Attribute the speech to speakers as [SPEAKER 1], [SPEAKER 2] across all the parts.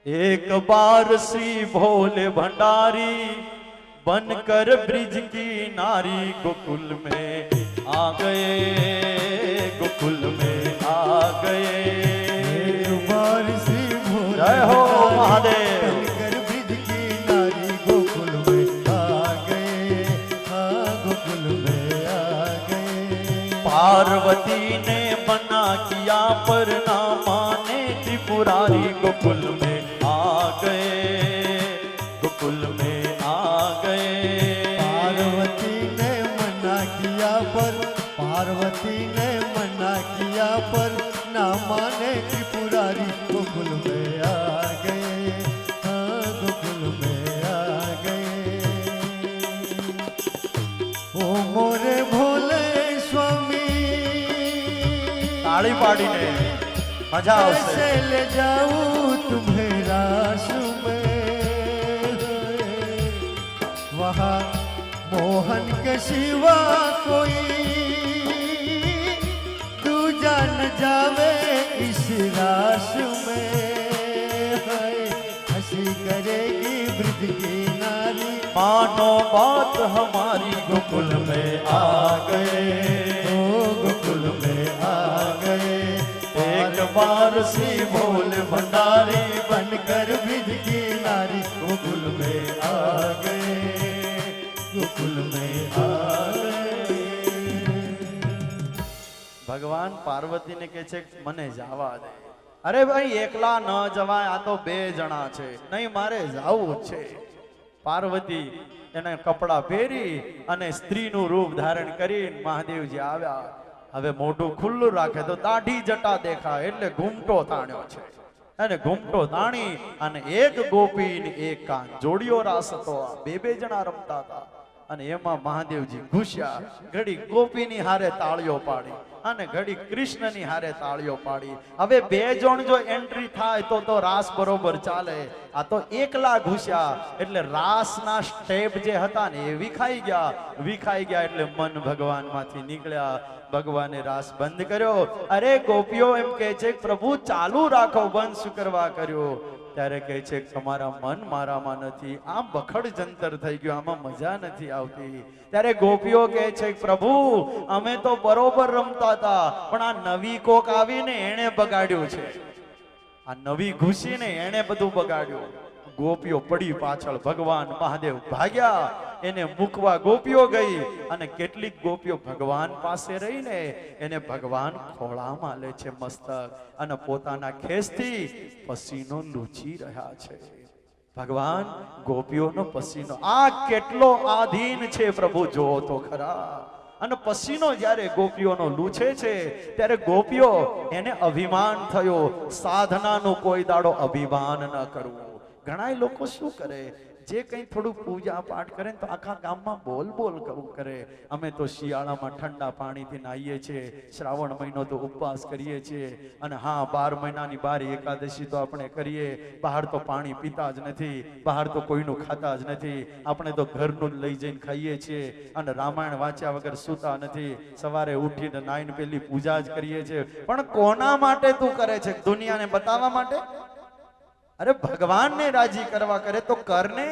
[SPEAKER 1] एक बार श्री भोले भंडारी बनकर ब्रिज की नारी गोकुल में आ गए, गोकुल में आ गए।
[SPEAKER 2] एक बार श्री भोले
[SPEAKER 1] जय हो महादेव।
[SPEAKER 2] बनकर ब्रिज की नारी गोकुल में आ गए, हाँ गोकुल में आ गए।
[SPEAKER 1] पार्वती ने मना किया पर ना माने त्रिपुरारी गोकुल में आ गए, गोकुल में आ गए।
[SPEAKER 2] पार्वती ने मना किया पर, पार्वती ने मना किया पर ना माने त्रिपुरारी गोकुल में आ गए, हाँ गोकुल में आ गए। ओ मोरे भोले स्वामी
[SPEAKER 1] ताड़ी पाड़ी ने मजा
[SPEAKER 2] कैसे
[SPEAKER 1] आवશે।
[SPEAKER 2] ले जाऊं तुम्हें रास में, वहाँ मोहन के सिवा कोई दूजा न जावे इस रास में। हंसी करेगी ब्रिज की नारी,
[SPEAKER 1] मानो बात हमारी गोकुल में आ गए,
[SPEAKER 2] ओ गोकुल में आ गए।
[SPEAKER 1] एक बार श्री भोले भंडारी
[SPEAKER 2] बनकर ब्रिज की नारी गोकुल में आ गए, गोकुल में आ गए।
[SPEAKER 1] ભગવાન પાર્વતીને કહે છે મને જવા દે। અરે ભાઈ એકલા ન જવાય, આ તો બે જણા છે, નહીં મારે જાવું જ છે। પાર્વતી એને કપડા પહેરી અને સ્ત્રીનું રૂપ ધારણ કરીને મહાદેવજી આવ્યા। હવે મોઢું ખુલ્લું રાખે તો દાઢી જટા દેખાય એટલે ઘૂમટો તાણ્યો છે, અને ઘૂમટો તાણી અને એક ગોપી ને એક કાન જોડિયો રાસ હતો। બે બે જણા રમતા હતા અને એમાં મહાદેવજી ઘૂસ્યા। ઘડી ગોપીની હારે તાળીઓ પાડી અને ઘડી કૃષ્ણની હારે તાળીઓ પાડી। હવે બે જણ જો એન્ટ્રી થાય તો રાસ બરોબર ચાલે। આ તો એકલા ઘૂસ્યા એટલે રાસના સ્ટેપ જે હતા ને એ વિખાઈ ગયા એટલે મન ભગવાનમાંથી નીકળ્યા। ભગવાને રાસ બંધ કર્યો। અરે ગોપીઓ એમ કહે છે પ્રભુ ચાલુ રાખો, બંધ શું કરવા કર્યો? ત્યારે કહે છે તમારા મન મારામાં નથી, આ બખડ જંતર થઈ ગયું, આમાં મજા નથી આવતી। ત્યારે ગોપીઓ કહે છે પ્રભુ અમે તો બરોબર રમતા હતા, પણ આ નવી કોક આવીને એણે બગાડ્યું છે, આ નવી ઘૂસીને એણે બધું બગાડ્યું। ગોપીઓ પડી પાછળ, ભગવાન મહાદેવ ભાગ્યા, એને મૂકવા ગોપીઓ ગઈ અને કેટલીક ગોપીઓ ભગવાન પાસે રહીને એને ભગવાન ખોળામાં લે છે મસ્તક અને પોતાના ખેસથી પસીનો લૂછી રહ્યા છે। ભગવાન ગોપીઓનો પસીનો આ કેટલો આધીન છે પ્રભુ જોવો તો ખરા। અને પસીનો જ્યારે ગોપીઓનો લૂછે છે ત્યારે ગોપીઓ એને અભિમાન થયો, સાધનાનું કોઈ દાડો અભિમાન ન કરવું। ઘણા લોકો શું કરે, જે કંઈ થોડું પૂજા પાઠ કરે તો આખા ગામમાં બોલ બોલ કરવું કરે। અમે તો શિયાળામાં ઠંડા પાણીથી નાહીએ છીએ, શ્રાવણ મહિનો તો ઉપવાસ કરીએ છીએ, અને હા 12 મહિનાની 12 એકાદશી તો આપણે કરીએ। બહાર તો પાણી પીતા જ નથી, બહાર તો કોઈનું ખાતા જ નથી, આપણે તો ઘરનું જ લઈ જઈને ખાઈએ છીએ, અને રામાયણ વાંચ્યા વગર સૂતા નથી, સવારે ઉઠીને નાઈને પેલી પૂજા જ કરીએ છીએ। પણ કોના માટે તું કરે છે? દુનિયાને બતાવવા માટે? અરે ભગવાન ને રાજી કરવા કરે તો કરને,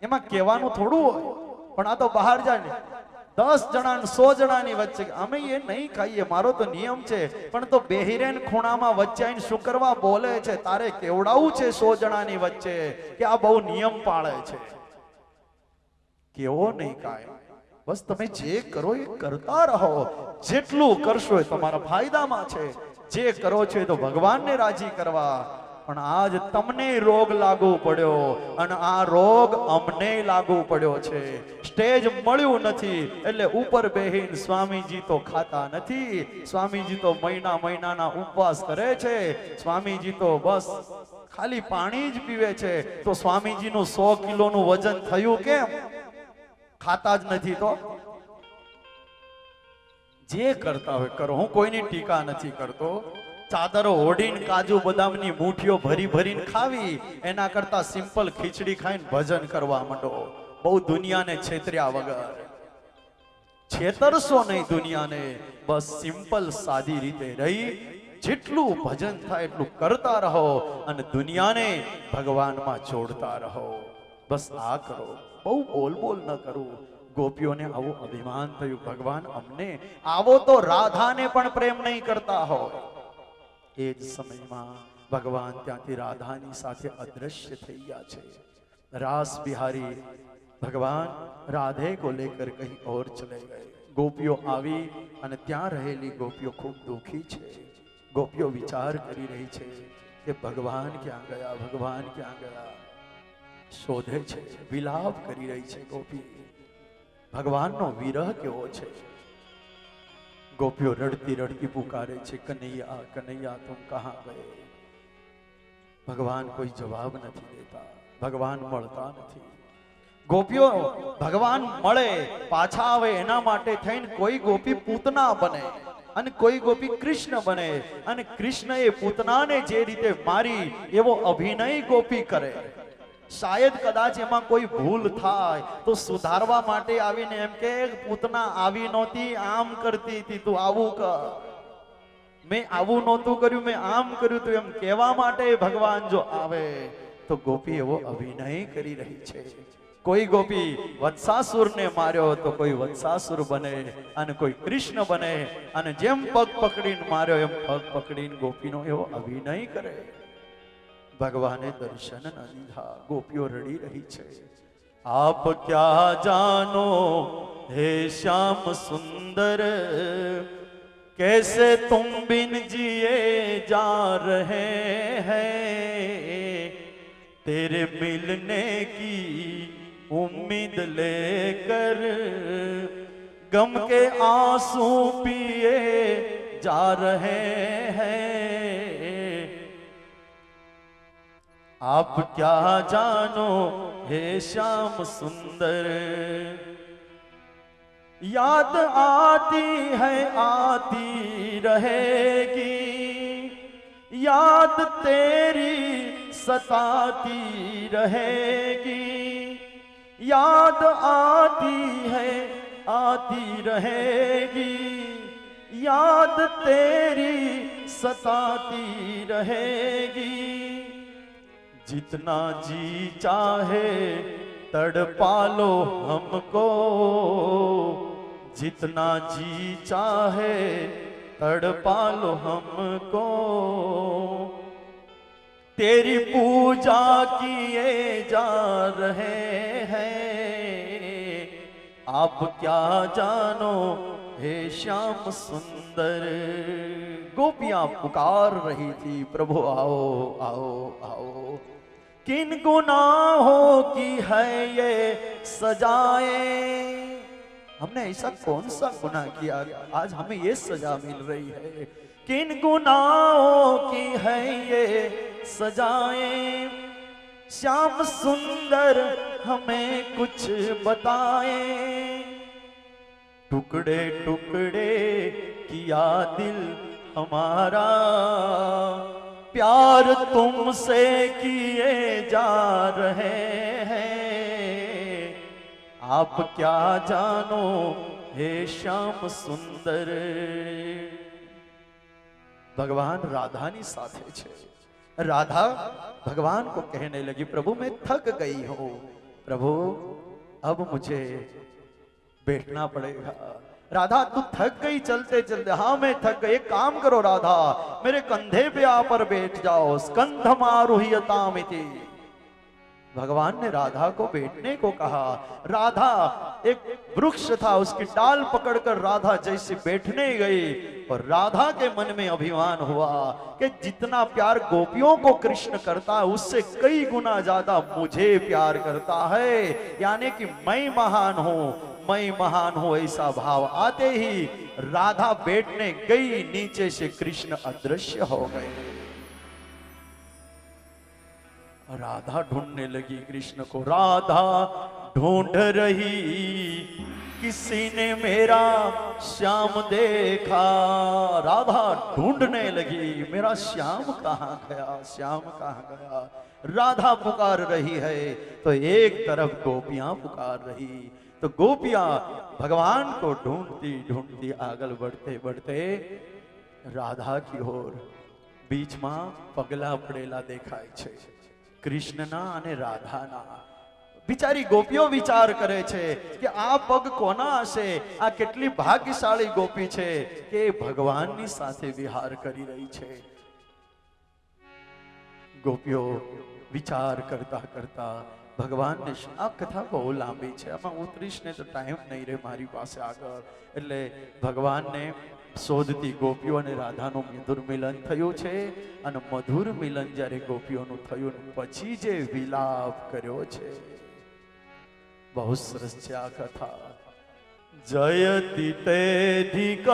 [SPEAKER 1] એમાં કહેવાનું થોડું હોય। પણ આ તો બહાર જાય 10 જણા 100 જણાની વચ્ચે અમે એ નહીં ખાઈએ, મારો તો નિયમ છે, પણ તો બેહીરેન ખૂણામાં વચ્ચે આવીને શું કરવા બોલે છે? તારે કેવડાવું છે 100 જણાની વચ્ચે કે આ બહુ નિયમ પાળે છે? કેવો નહીં કાય, બસ તમે જે કરો એ કરતા રહો, જેટલું કરશો એ તમારા ફાયદામાં છે, જે કરો છો એ તો ભગવાનને રાજી કરવા। પણ આજ તમને રોગ લાગુ પડ્યો અને આ રોગ અમને લાગુ પડ્યો છે। સ્ટેજ મળ્યું નથી એટલે ઉપર બેહીન સ્વામીજી તો ખાતા નથી, સ્વામીજી તો મહિના મહિનાના ઉપવાસ કરે છે, સ્વામીજી તો બસ ખાલી પાણી જ પીવે છે। તો સ્વામીજીનું 100 કિલોનું વજન થયું કેમ? ખાતા જ નથી તો? જે કરતા હોય કરો, હું કોઈની ટીકા નથી કરતો। ચાદરો ઓઢીને કાજુ બદામની મુઠીઓ ભરી ભરીને ખાવી એના કરતા સિમ્પલ ખીચડી ખાઈને ભજન કરવા માંડો। બહુ દુનિયાને છેતર્યા વગર। છેતરશો નહીં દુનિયાને, બસ સિમ્પલ સાદી રીતે રહી જેટલું ભજન થાય એટલું કરતા રહો અને દુનિયાને ભગવાનમાં જોડતા રહો. બસ આ કરો, બહુ બોલ બોલ ન કરું. ગોપીઓને આવું અભિમાન થયું, ભગવાન અમને આવો તો રાધાને પણ પ્રેમ નહીં કરતા હોય. એ જ સમયમાં ભગવાન ત્યાંથી રાધાની સાથે અદ્રશ્ય થઈ ગયા છે. रास बिहारी भगवान राधे को लेकर कहीं और चले गए. गोपियों आवी અને ત્યાં રહેલી ગોપીઓ ખૂબ દુખી છે. ગોપીઓ વિચાર કરી રહી છે કે ભગવાન ક્યાં ગયા, ભગવાન ક્યાં ગયા. શોધે છે, વિલાપ કરી રહી છે ગોપી. ભગવાનનો વિરહ કેવો છે. ગોપીઓ રડતી રડતી પુકારે છે, કનૈયા કનૈયા તુમ કહા ગયે. ભગવાન કોઈ જવાબ નથી દેતા, ભગવાન મળતા નથી. ગોપીઓ ભગવાન મળે, પાછા આવે એના માટે થઈને કોઈ ગોપી પૂતના બને અને કોઈ ગોપી કૃષ્ણ બને અને કૃષ્ણ એ પૂતનાને જે રીતે મારી એવો અભિનય ગોપી કરે. શાયદ કદાચ એમાં કોઈ ભૂલ થાય તો સુધારવા માટે આવીને એમ કે પૂતના આવી નહોતી, આમ કરતી હતી, તું આવું કર. મેં આવું નહોતું કર્યું, મેં આમ કર્યું તું, એમ કહેવા માટે ભગવાન જો આવે તો ગોપી એવો અભિનય કરી રહી છે. કોઈ ગોપી વત્સાસુરને માર્યો તો કોઈ વત્સાસુર બને અને કોઈ કૃષ્ણ બને અને જેમ પગ પકડીને માર્યો એમ પગ પકડીને ગોપીનો એવો અભિનય કરે. ભગવાને દર્શન ન દીધા. ગોપીઓ રડી રહી છે. આપ ક્યા જાનો હે શ્યામ સુંદર, कैसे तुम बिन जिए जा रहे हैं. तेरे मिलने की उम्मीद लेकर गम के आंसू पिए जा रहे हैं. आप क्या जानो हे श्याम सुंदर, याद आती है आती रहेगी, याद तेरी सताती रहेगी. याद आती है आती रहेगी, याद तेरी सताती रहेगी. जितना जी चाहे तड़पा लो हमको, जितना जी चाहे तड़पा लो हमको. तेरी पूजा किए जा रहे हैं. आप क्या जानो हे श्याम सुंदर. गोपियां पुकार रही थी, प्रभु आओ आओ आओ. किन गुनाहों की है ये सजाएं, हमने ऐसा कौन सा गुनाह किया आज हमें ये सजा मिल रही है. किन गुनाहों की है ये सजाएं, श्याम सुंदर हमें कुछ बताएं. टुकड़े टुकड़े किया दिल हमारा, प्यार तुमसे किए जा रहे हैं. आप क्या जानो हे श्याम सुंदर. भगवान राधानी साथे छे. राधा भगवान को कहने लगी, प्रभु मैं थक गई हूं, प्रभु अब मुझे बैठना पड़ेगा. राधा तू थक गई चलते चलते. हाँ मैं थक गई. एक काम करो राधा, मेरे कंधे पे आ पर बैठ जाओ. स्कंधमारुह्यतामिति. भगवान ने राधा को बैठने को कहा. राधा एक वृक्ष था, उसकी डाल पकड़कर राधा जैसे बैठने गई और राधा के मन में अभिमान हुआ कि जितना प्यार गोपियों को कृष्ण करता है उससे कई गुना ज्यादा मुझे प्यार करता है. यानी कि मैं महान हूं, मैं महान हूं, ऐसा भाव आते ही राधा बैठने गई. नीचे से कृष्ण अदृश्य हो गए. राधा ढूंढने लगी कृष्ण को. राधा ढूंढ रही, किसी ने मेरा श्याम देखा. राधा ढूंढने लगी, मेरा श्याम कहाँ गया, श्याम कहाँ गया. राधा पुकार रही है तो एक तरफ गोपियां पुकार रही. तो गोपियां भगवान को ढूंढती ढूंढती आगे बढ़ते बढ़ते राधा की ओर બીચમાં પગલા પડેલા દેખાય છે કૃષ્ણના અને રાધાના. બિચારી ગોપીઓ વિચાર કરે છે કે આ પગ કોના હશે, આ કેટલી ભાગ્યશાળી ગોપી છે કે એ ભગવાનની સાથે વિહાર કરી રહી છે. ગોપીઓ વિચાર કરતા કરતા ભગવાનને આ કથા બહુ લાંબી છે, આમાં ઉતરીશ ને તો ટાઈમ નહીં રહે મારી પાસે આગળ. એટલે ભગવાનને શોધતી ગોપીઓ અને રાધાનું મધુર મિલન થયું છે, અને મધુર મિલન જ્યારે ગોપીઓનું થયું પછી જે વિલાપ કર્યો છે બહુ સરસ છે આ કથા. જયતિ તેધિકમ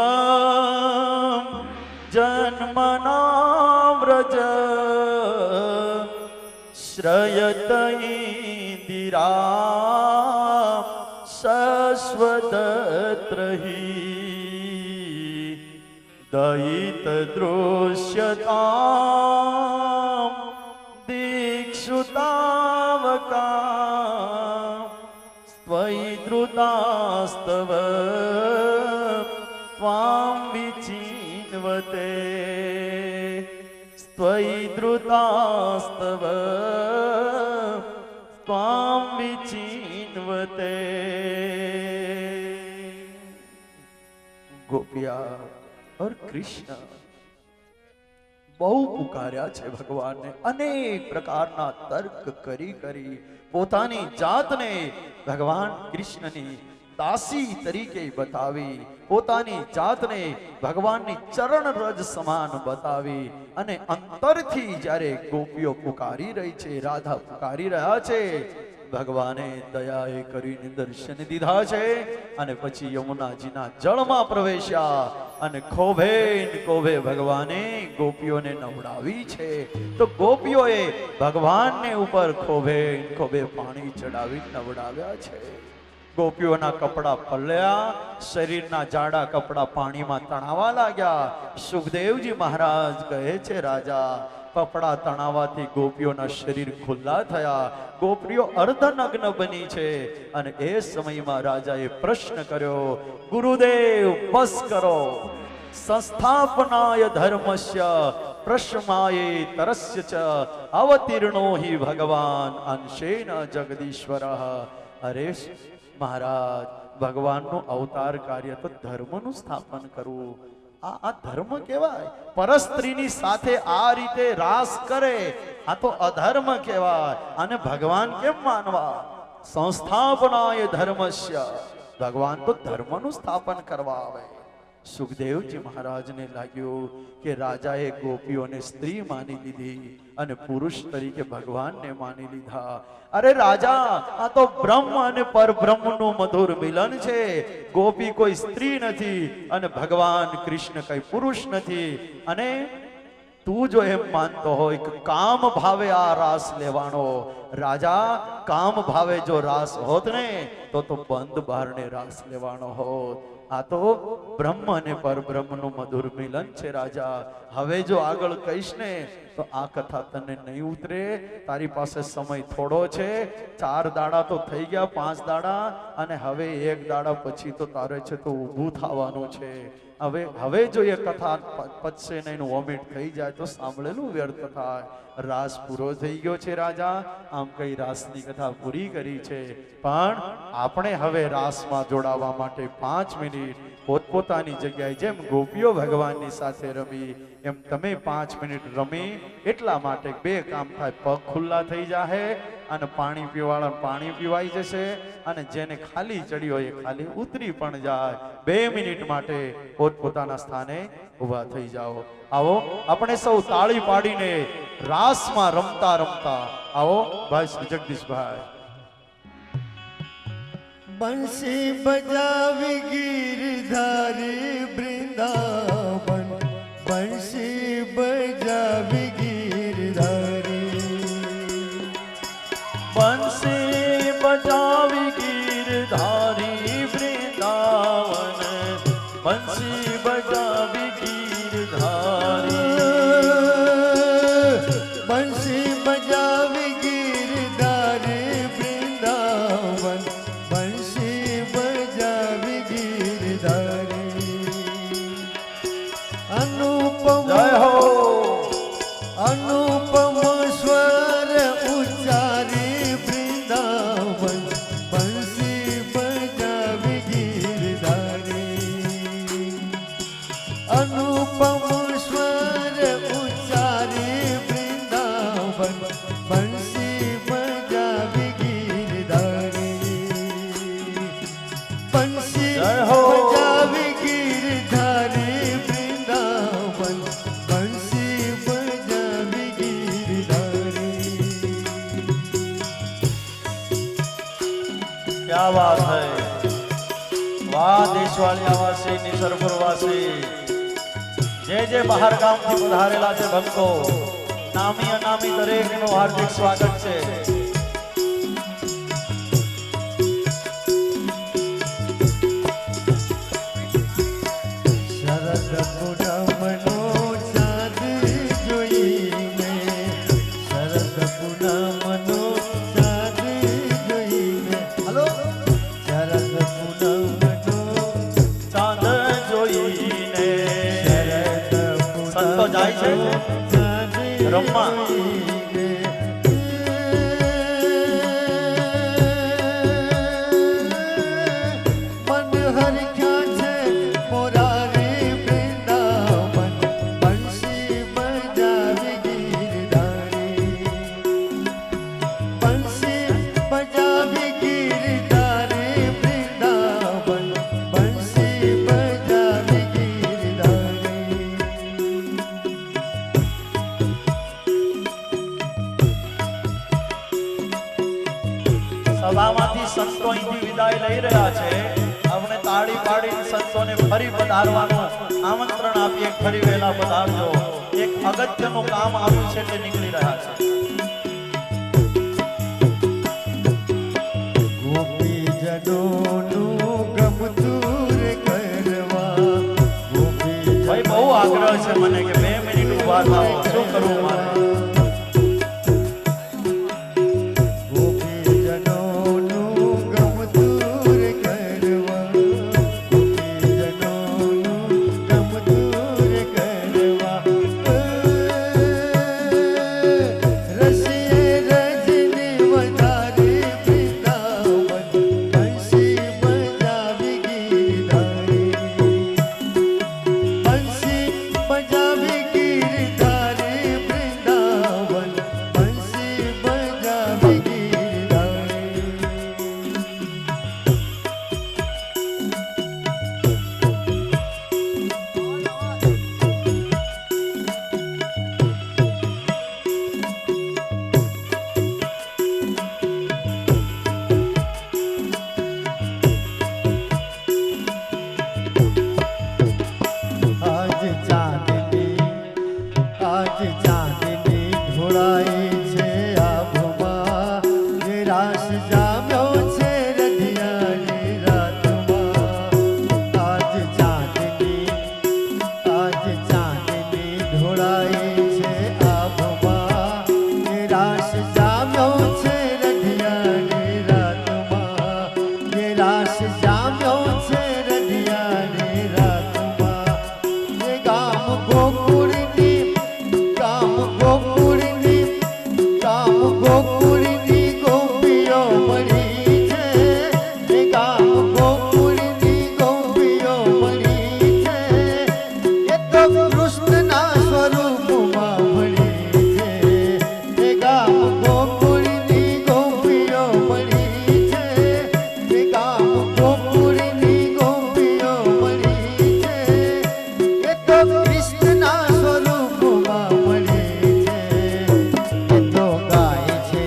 [SPEAKER 1] જન્મના વ્રજ શ્રયત ઇન્દિરા શશ્વદત્રહી દયિત દૃશ્યતામ દીક્ષુતાવકા ત્વયિ ધૃતાસ્તવ ત્વાં વિચિન્વતે ત્વયિ ધૃતાસ્તવ ત્વાં વિચિન્વતે. ગોપિયા और कृष्ण બહુ પુકાર્યા છે ભગવાનને, અનેક પ્રકારના તર્ક કરી કરી પોતાની જાતને ભગવાન કૃષ્ણની દાસી તરીકે બતાવી, પોતાની જાતને ભગવાનની ચરણ રજ સમાન બતાવી, અને અંતરથી જ્યારે ગોપીઓ પુકારી રહી છે, રાધા પુકારી રહ્યા છે, ભગવાને દયાએ કરીને દર્શન દીધા છે. અને પછી યમુનાજીના જળમાં પ્રવેશ્યા અને ખોભે ને ખોભે ભગવાને ગોપીઓને નવડાવી છે. તો ગોપીઓએ ભગવાનને ઉપર ખોભે ને ખોભે પાણી ચડાવી નવડાવ્યા છે. ગોપીઓના કપડા પલળ્યા, શરીરના જાડા કપડા પાણીમાં તણાવા લાગ્યા. સુખદેવજી મહારાજ કહે છે, રાજા કપડા તણાવાથી ગોપીઓના શરીર ખુલ્લા થયા, ગોપીઓ અર્ધનગ્ન બની છે. અને એ સમયમાં રાજાએ પ્રશ્ન કર્યો, ગુરુદેવ બસ કરો, સંસ્થાપનાય ધર્મસ્ય પ્રશ્માય તરસ્ય ચ અવતીર્ણો હિ ભગવાન અંશેન જગદીશ્વરઃ. અરે મહારાજ, ભગવાનનું અવતાર કાર્ય તો ધર્મનું સ્થાપન કરવું, આ ધર્મ કહેવાય. પરસ્ત્રીની સાથે આ રીતે રાસ કરે આ તો અધર્મ કહેવાય. અને ભગવાન કેમ માનવા? સંસ્થાપનાય ધર્મસ્ય, ભગવાન તો ધર્મનું સ્થાપન કરવા આવે. સુખદેવજી મહારાજને લાગ્યું કે રાજાએ ગોપીઓને સ્ત્રી માની લીધી અને પુરુષ તરીકે ભગવાનને માની લીધા. અરે રાજા, આ તો બ્રહ્મ અને પરબ્રહ્મનું મધુર મિલન છે. ગોપી કોઈ સ્ત્રી નથી અને ભગવાન કૃષ્ણ કઈ પુરુષ નથી. અને તું જો એમ માનતો હોય કે કામ ભાવે આ રાસ લેવાનો, રાજા કામ ભાવે જો રાસ હોત ને તો બંધ બારણે રાસ લેવાનો હોત. આ તો બ્રહ્મ અને પરબ્રહ્મનું મધુર મિલન છે રાજા. હવે જો આગળ કહીશ ને તો આ કથા તને નહીં ઉતરે. તારી પાસે સમય થોડો છે, 4 દાડા તો થઈ ગયા, 5 દાડા, અને હવે 1 દાડા પછી તો તારે છે તો ઊભું થવાનું છે. હવે જો એ કથા પચશે ને એનું વોમિટ થઈ જાય તો સાંભળેલું વ્યર્થ થાય. રાસ પૂરો થઈ ગયો છે રાજા, આમ કઈ રાસની કથા પૂરી કરી છે. પણ આપણે હવે રાસમાં જોડાવા માટે 5 મિનિટ પોતપોતાની જગ્યાએ, જેમ ગોપીઓ ભગવાનની સાથે રમી એમ તમે 5 મિનિટ રમી. એટલા માટે 2 કામ થાય, પગ ખુલ્લા થઈ જાહે અને પાણી પીવાળા પાણી પીવાઈ જશે, અને જેને ખાલી ચડી હોય એ ખાલી ઉતરી પણ જાય. 2 મિનિટ માટે પોતપોતાના સ્થાને ઊભા થઈ જાઓ. આવો આપણે સૌ તાળી પાડીને રાસમાં રમતા રમતા આવો. ભાઈ શ્રી જગદીશભાઈ.
[SPEAKER 2] બંસી બજાવી ગિરધારી વૃંદાવન, બંસી બજાવી ગિરધારી,
[SPEAKER 1] બંસી બજાવી ગિરધારી વૃંદાવન, બંસી બજાવી ગિરધારી,
[SPEAKER 2] બંસી બજાવી ગિરધારી વૃંદાવન, બંસી બજાવી ગિરધારી. અનુપમ
[SPEAKER 1] જય હો
[SPEAKER 2] વૃંદાવન બંસી બજાવી ગીરધારી બંસી
[SPEAKER 1] જય હો.
[SPEAKER 2] બજાવી ગીરધારી વૃંદાવન બંસી બજાવી ગીરધારી
[SPEAKER 1] क्या बात है वाह देशवालियावासी निसर्गपुरवासी जे जे બહાર ગામથી પધારેલા છે ભક્તો નામી અનામી દરેકનું હાર્દિક સ્વાગત છે
[SPEAKER 2] શરદ પૂનમનો ચાંદ જોઈને શરદ પૂનમનો ચાંદ જોઈને હલો શરદ પૂનમનો
[SPEAKER 1] ચાંદ જોઈને
[SPEAKER 2] શરદ
[SPEAKER 1] સંતો જાય છે
[SPEAKER 2] ચાંદ
[SPEAKER 1] રમવા.
[SPEAKER 2] જોઈને મન હરખ્યા છે મોરારી વૃંદાવન બંસી બજાવી ગીરધારી બંસી બજાવી ગીરધારી વૃંદાવન બંસી બજાવી ગીરધારી
[SPEAKER 1] સભામાંથી સંતો અહીંથી વિદાય લઈ રહ્યા છે આપણે તાળી પાડીને સંતોને ફરી પધારવાનું આમંત્રણ આપીએ ફરી વહેલા પધારજો એક અગત્યનું કામ આવ્યું છે તે નીકળી રહ્યા છે
[SPEAKER 2] ગોપીજનોનું ગમતું કરવા
[SPEAKER 1] ભાઈ બહુ આગ્રહ છે મને કે 2 મિનિટ ઊભા થાઓ શું કરવું મારે
[SPEAKER 2] ગોપીજનોનું ગમતું કરવા ગોપીજનોનું ગમતું કરવા રસિયે રજની વધારી વૃંદાવન બંસી બજાવી ગીરધારી બંસી બજાવી ગીરધારી વૃંદાવન બંસી બજાવી ગીરધારી આજ ચાંદની ઢોળાઈ છે આભમાં નિરાશ જામ્યો છે રધિયાની રાતમાં આજ ચાંદની ઢોળાઈ છે આભમાં નિરાશ જામ્યો છે રધિયાની રાતમાં નિરાશ જામ્યો છે રધિયાની રાતમાં ये गाम गोकुळनी गाम गोकुळनी ગોપીઓ મળી છે એ ગામ ગોકુળની ગોપીઓ મળી છે એ તો કૃષ્ણના સ્વરૂપમાં મળી છે એ ગામ ગોકુળની ગોપીઓ મળી છે એ ગામ ગોકુળની ગોપીઓ મળી છે એ તો કૃષ્ણના સ્વરૂપમાં મળી છે એ તો ગાય છે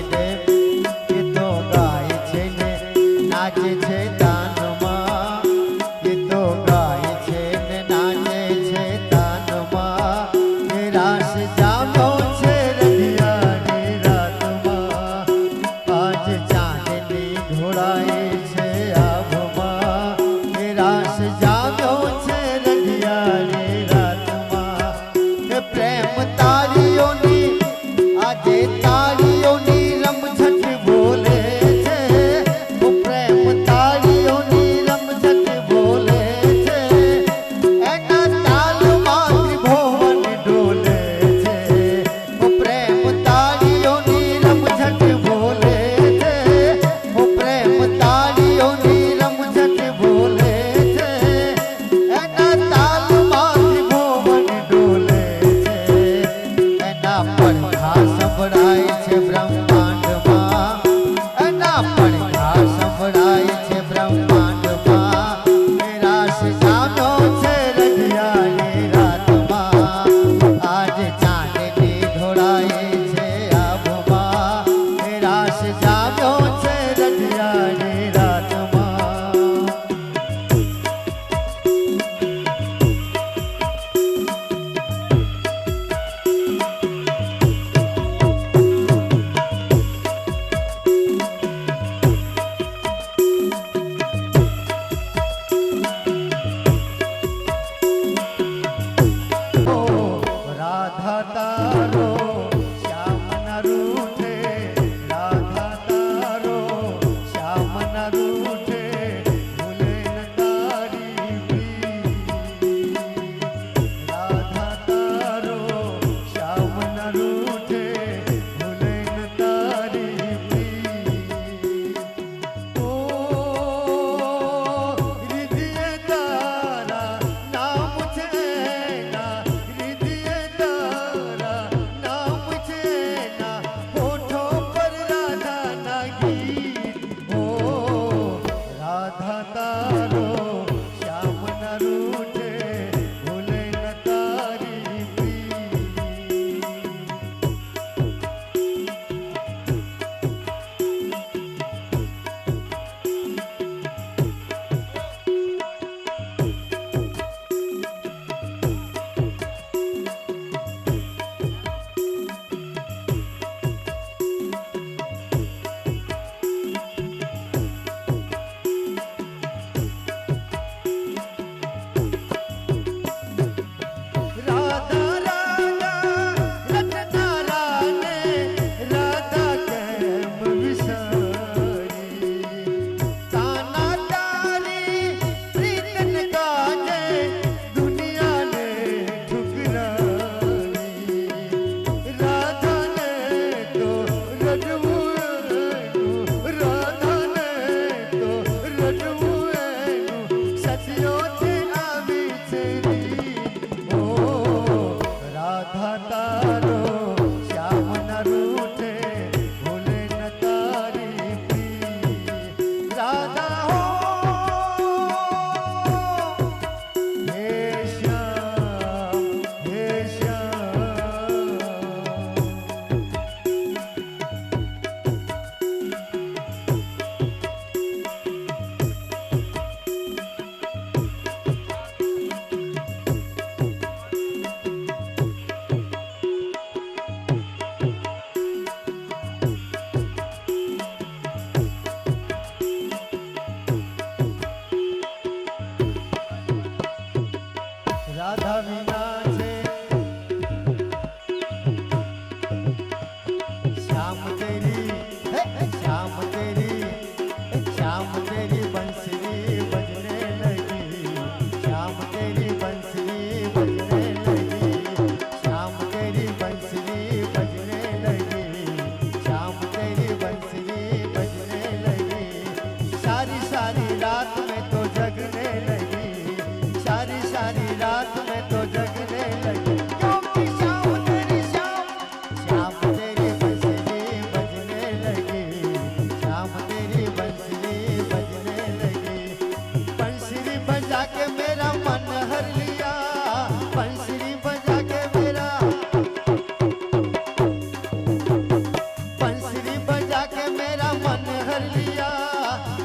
[SPEAKER 2] बंसुरी बजा के मेरा मन हर लिया,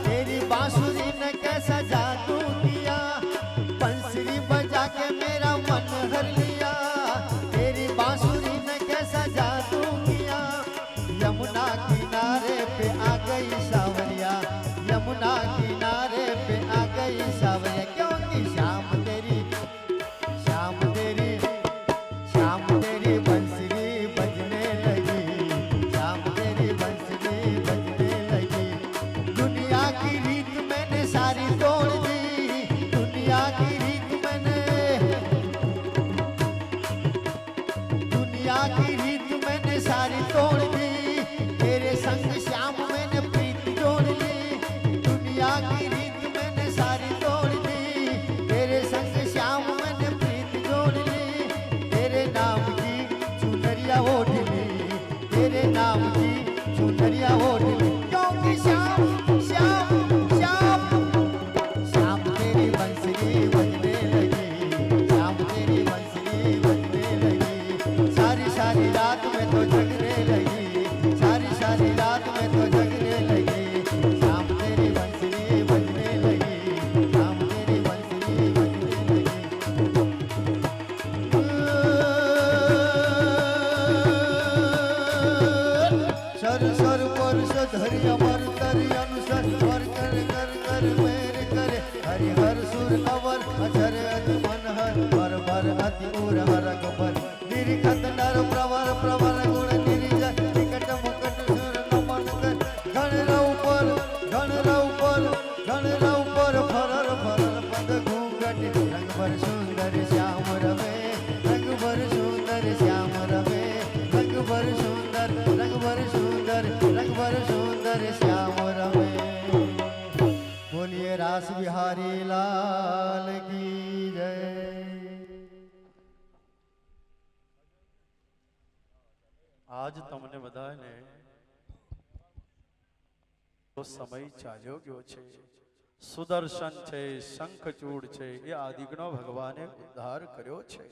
[SPEAKER 2] तेरी बांसुरी ने कैसा जादू किया। बंसुरी बजा के मेरा मन हर लिया, तेरी बांसुरी ने कैसा जादू किया। यमुना किनारे पे आ गई सावरिया, यमुना किनारे पे आ गई सावरिया, क्योंकि शाम तेरी बंसुरी बजने लगी, शाम तेरी बंसुरी बजने लगी। दुनिया की रीत मैंने सारी तोड़ दी, दुनिया की रीत मैंने सारी तोड़ दी। तेरे संग श्याम मैंने प्रीत जोड़ ली, दुनिया की रीत मैंने सारी तोड़ दी। तेरे संग श्याम मैंने प्रीत जोड़ ली, तेरे नाम की चुनरिया ओढ़ ली, तेरे नाम की चुनरिया ओढ़ ली, क्योंकि श्याम श्याम श्याम श्याम तेरी बंसुरी बजने लगी, श्याम तेरी बंसुरी बजने लगी। सारी सारी रात में तो जगने लगी, सारी सारी रात में तो जगने लगी। शाम तेरी बंसुरी बजने लगी, शाम तेरी बंसुरी बजने लगी। सर सर परस धरि अमर तरि अनुसर वर कर कर कर मेर करे। हरि हर सुर अवर अजर अति मन हर वर वर अति उर हर गबर। निरिखत नर प्रवर प्रवर गुण निरिजन निकट मुकट सुर नमन कर। गण रऊपर फरर फरर पद घूंघट। रंग भर सुंदर श्याम रवे, रंग भर सुंदर श्याम रवे, रंग भर सुंदर, रंग भर सुंदर, रंग भर सुंदर श्याम रवे। बोलिए रास बिहारी लाल की जय।
[SPEAKER 1] આજ તમને બધાને તો સમય ચાલ્યો ગયો છે. સુદર્શન છે, શંખચૂડ છે, એ આદિગ્નો ભગવાને ઉદ્ધાર કર્યો છે.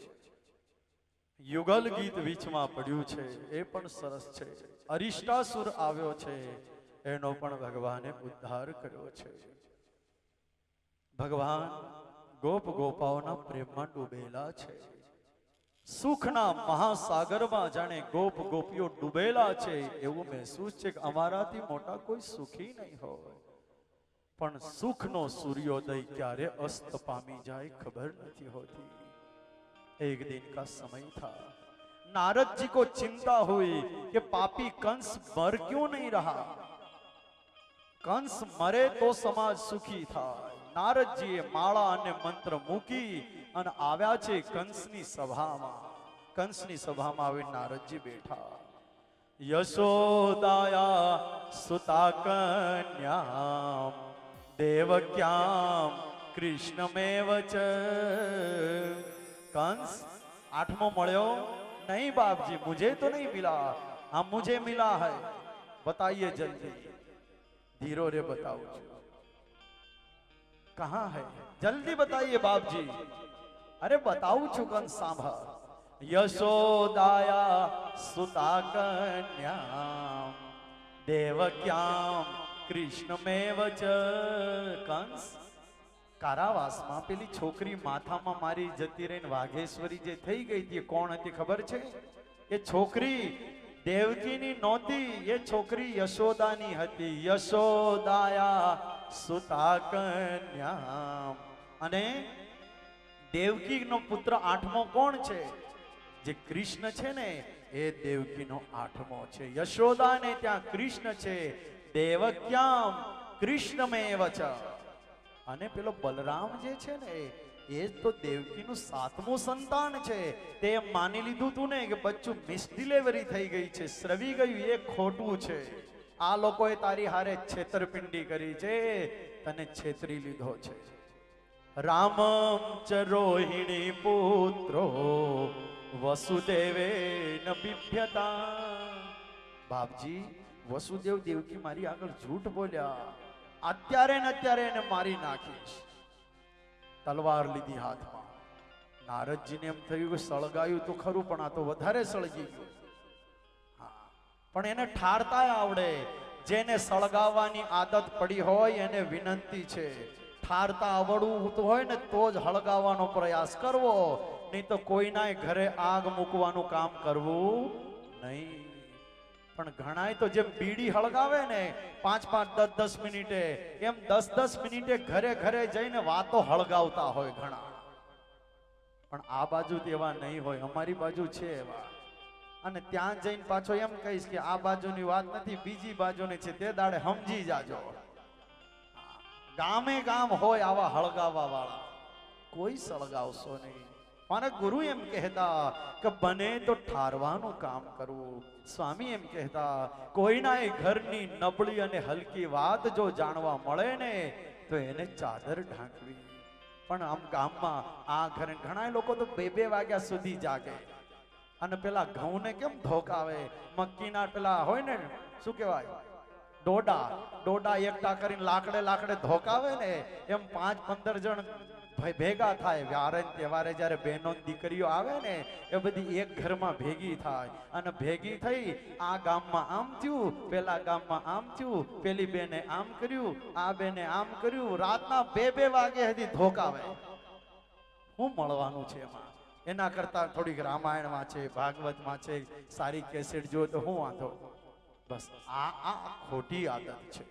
[SPEAKER 1] યુગલ ગીત વીચમાં પડ્યું છે, એ પણ સરસ છે. અરિષ્ટાસુર આવ્યો છે, એનો પણ ભગવાને ઉદ્ધાર કર્યો છે. ભગવાન ગોપ ગોપાઓના પ્રેમમાં ડૂબેલા છે. સુખના મહાસાગરમાં જાણે ગોપ ગોપીઓ ડૂબેલા છે એવું મહેસૂસ છે કે અમારાથી મોટા કોઈ સુખી નહીં હોય. પણ સુખનો સૂર્યોદય ક્યારે અસ્ત પામી જાય ખબર નથી હોતી. एक दिन का समय था, नारद जी को चिंता हुई कि पापी कंस मर क्यों नहीं रहा. कंस मरे तो समाज सुखी था. नारदजीએ માળા અને મંત્ર મૂકી અને આવ્યા છે કંસની સભામાં. કંસની સભામાં આવી નારદજી બેઠા. યશોદાયા સુતા કન્યામ દેવક્યામ કૃષ્ણમેવ ચ. कंस आठवां મળ્યો नहीं बाप जी, मुझे तो नहीं मिला. हाँ मुझे मिला है, बताइए जल्दी. धीरो रे बताओ कहाँ है, जल्दी बताइए बाप जी. अरे बताऊ છું કંસ સાંભળ. યશોદાયા સુતા કન્યા દેવક્યામ કૃષ્ણમેવ ચ. કંસ કારાવાસમાં પેલી છોકરી માથામાં મારી જતી રહીને વાઘેશ્વરી જે થઈ ગઈ હતી, કોણ હતી ખબર છે? એ છોકરી દેવકીની નહોતી, એ છોકરી યશોદાની હતી. યશોદાયા સુતા કન્યા. અને દેવકીનો પુત્ર આઠમો કોણ છે? જે કૃષ્ણ છે ને એ દેવકીનો આઠમો છે. યશોદાને ત્યાં કૃષ્ણ છે. દેવક્યામ કૃષ્ણમેવ ચ. અને પેલો બલરામ જે છે ને એ તો દેવકીનું સાતમું સંતાન છે. તે માની લીધું તું ને કે બચ્ચું મિસ ડિલિવરી થઈ ગઈ છે, શ્રવી ગયું, એ ખોટું છે. આ લોકોએ તારી હારે છેતરપિંડી કરી છે, તને છેતરી લીધો છે. રામમ ચ રોહિણી પુત્રો વસુદેવે ન બિભ્યતા. બાપજી, વસુદેવ દેવકી મારી આગળ જૂઠ બોલ્યા. અત્યારે ને અત્યારે એને મારી નાખીશ. તલવાર લીધી હાથમાં. નારદજીને એમ થયું કે સળગાયું તો ખરું, પણ આ તો વધારે સળગી ગયું. હા, પણ એને ઠારતાય આવડે. જેને સળગાવવાની આદત પડી હોય એને વિનંતી છે, ઠારતા આવડવું હોય ને તો જ હળગાવવાનો પ્રયાસ કરવો, નહીં તો કોઈનાય ઘરે આગ મૂકવાનું કામ કરવું નહીં. પણ ઘણાય તો જેમ બીડી હળગાવે ને 5-5, 10-10 મિનિટે, એમ 10-10 મિનિટે ઘરે ઘરે જઈને વાતો હળગાવતા હોય ઘણા. પણ આ બાજુ એવા નહીં હોય, અમારી બાજુ છે એવા. અને ત્યાં જઈને પાછો એમ કહીશ કે આ બાજુની વાત નથી, બીજી બાજુની છે, તે દાડે સમજી જાજો. ગામે ગામ હોય આવા હળગાવવા વાળા, કોઈ સળગાવશો નહીં. મારા ગુરુ એમ કહેતા કે બને તો ઠારવાનું કામ કરવું. સ્વામી એમ કહેતા કોઈના એ ઘરની નબળી અને હલકી વાત જો જાણવા મળે ને તો એને ચાદર ઢાંકવી. પણ આમ ગામમાં આ ઘરે ઘણા લોકો તો 2-2 વાગ્યા સુધી જાગે અને પેલા ઘઉંને કેમ ધોકાવે, મક્કીના પેલા હોય ને શું કહેવાય ડોડા એકઠા કરીને લાકડે ધોકાવે ને, એમ 5-15 જણ ભેગા થાય. વારે તહેવારે જ્યારે બહેનો દીકરીઓ આવે ને એ બધી એક ઘરમાં ભેગી થાય અને ભેગી થઈ આ ગામમાં આમ થયું, પેલા ગામમાં આમ થયું, પેલી બેને આમ કર્યું, આ બેને આમ કર્યું, રાતના 2-2 વાગે સુધી ધોકાવે. શું મળવાનું છે એમાં? એના કરતા થોડીક રામાયણમાં છે, ભાગવતમાં છે, સારી કેસેટ જો તો હું વાંધો. બસ આ ખોટી આદત છે.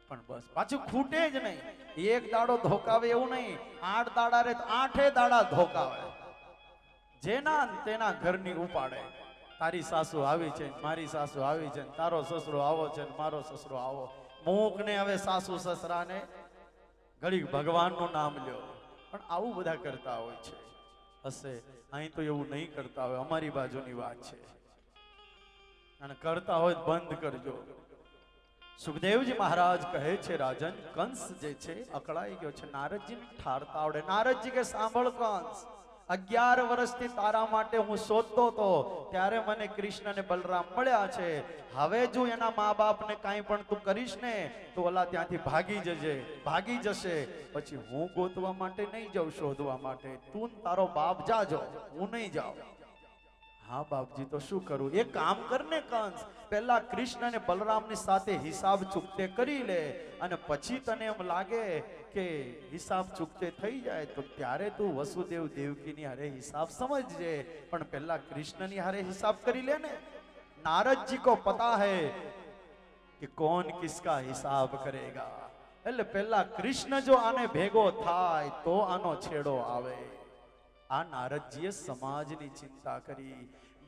[SPEAKER 1] પણ બસ પાછું ખૂટે જ નહીં. એક દાડો ધોકાવે એવું નહીં, 8 દાડા રે 8 દાડા ધોકાવે. જેના તેના ઘરની ઉપાડે. તારી સાસુ આવી છે, મારી સાસુ આવી છે, તારો સસરો આવો છે, મારો સસરો આવો. મૂક ને હવે સાસુ સસરાને, ઘડીક ભગવાનનું નામ લ્યો. પણ આવું બધા કરતા હોય છે. હશે અહીં તો એવું નહીં કરતા હોય, અમારી બાજુની વાત છે. અને કરતા હોય બંધ કરજો. સુખદેવજી મહારાજ કહે છે રાજન, કંસ જે છે અકળાઈ ગયો છે, નારદજીને ઠારતા આવડે. નારદજી કે સાંભળ કંસ, 11 વર્ષથી તારા માટે હું શોધતો હતો, ત્યારે મને કૃષ્ણ અને બલરામ મળ્યા છે. હવે જો એના મા બાપને કાંઈ પણ તું કરીશ ને તો ઓલા ત્યાંથી ભાગી જશે. પછી હું ગોતવા માટે નહીં જાઉં, શોધવા માટે. તું તારો બાપ જાજો, હું નહીં જાઉં. હા બાપજી તો શું કરું? એક કામ કરને કંસ, પહેલા કૃષ્ણ અને બલરામની સાથે હિસાબ ચૂકતે કરી લે, અને પછી તને એમ લાગે કે હિસાબ ચૂકતે થઈ જાય તો ત્યારે તું વસુદેવ દેવકીની હારે હિસાબ સમજજે. પણ પહેલા કૃષ્ણની હારે હિસાબ કરી લે ને. नारद जी को पता है कि कौन किसका हिसाब करेगा, એટલે પહેલા કૃષ્ણ જો આને ભેગો થાય તો આનો છેડો આવે. આ નારદજીએ સમાજની ચિંતા કરી.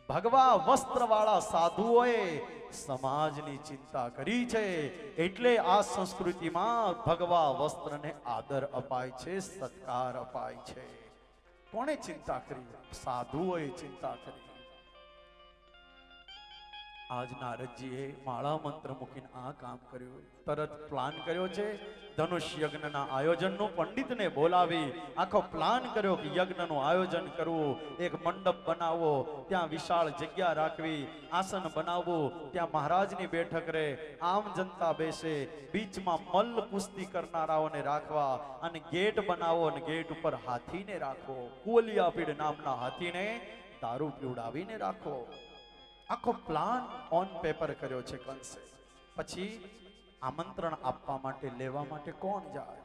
[SPEAKER 1] ભગવા વસ્ત્ર વાળા સાધુઓએ સમાજની ચિંતા કરી છે. એટલે આ સંસ્કૃતિમાં ભગવા વસ્ત્રને આદર અપાય છે, સત્કાર અપાય છે. કોણે ચિંતા કરી? સાધુઓએ ચિંતા કરી. આજ નારદજીએ માળા મંત્ર મૂકીને આ કામ કર્યું. તરત પ્લાન કર્યો છે ધનુષ યજ્ઞના આયોજનનું. પંડિતને બોલાવી આખો પ્લાન કર્યો કે યજ્ઞનું આયોજન કરવું, એક મંડપ બનાવવો, ત્યાં વિશાળ જગ્યા રાખવી, આસન બનાવવું, ત્યાં મહારાજની બેઠક રહે, આમ જનતા બેસે, બીચમાં મલ્લ કુસ્તી કરનારાઓને રાખવા, અને ગેટ બનાવો અને ગેટ ઉપર હાથીને રાખવો, કુલિયાપીડ નામના હાથીને દારૂ પીવડાવીને રાખવો. આખો પ્લાન ઓન પેપર કર્યો છે કંસે. પછી આમંત્રણ આપવા માટે લેવા માટે કોણ જાય?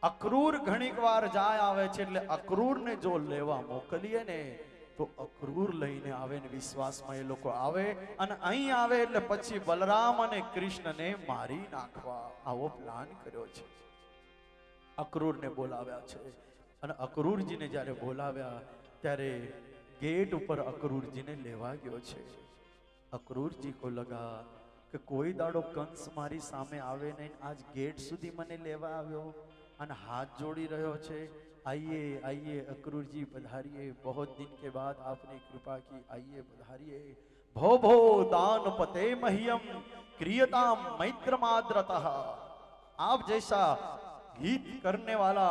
[SPEAKER 1] અક્રૂર ઘણીક વાર જાય આવે છે. એટલે અક્રૂરને જો લેવા મોકલીએ ને તો અક્રૂર લઈને આવે ને વિશ્વાસમાં એ લોકો આવે, અને અહીં આવે એટલે પછી બલરામ અને કૃષ્ણને મારી નાખવા. આવો પ્લાન કર્યો છે. અક્રૂરને બોલાવ્યા છે, અને અક્રૂરજીને જ્યારે બોલાવ્યા ત્યારે गेट ऊपर अक्रूर जी ने लेवा गयो छे. अक्रूर जी को लगा कि कोई दाड़ो कंस मारी सामे आवे नहीं, आज गेट सुधी मने लेवा आव्यो अने हाथ जोड़ी रह्यो छे. आइए आइए अक्रूर जी पधारिए, बहुत दिन के बाद आपने कृपा की, आइए पधारिए. भो भो दान पते मह्यम क्रियताम मैत्र माद्रतः. आप जैसा हित करने वाला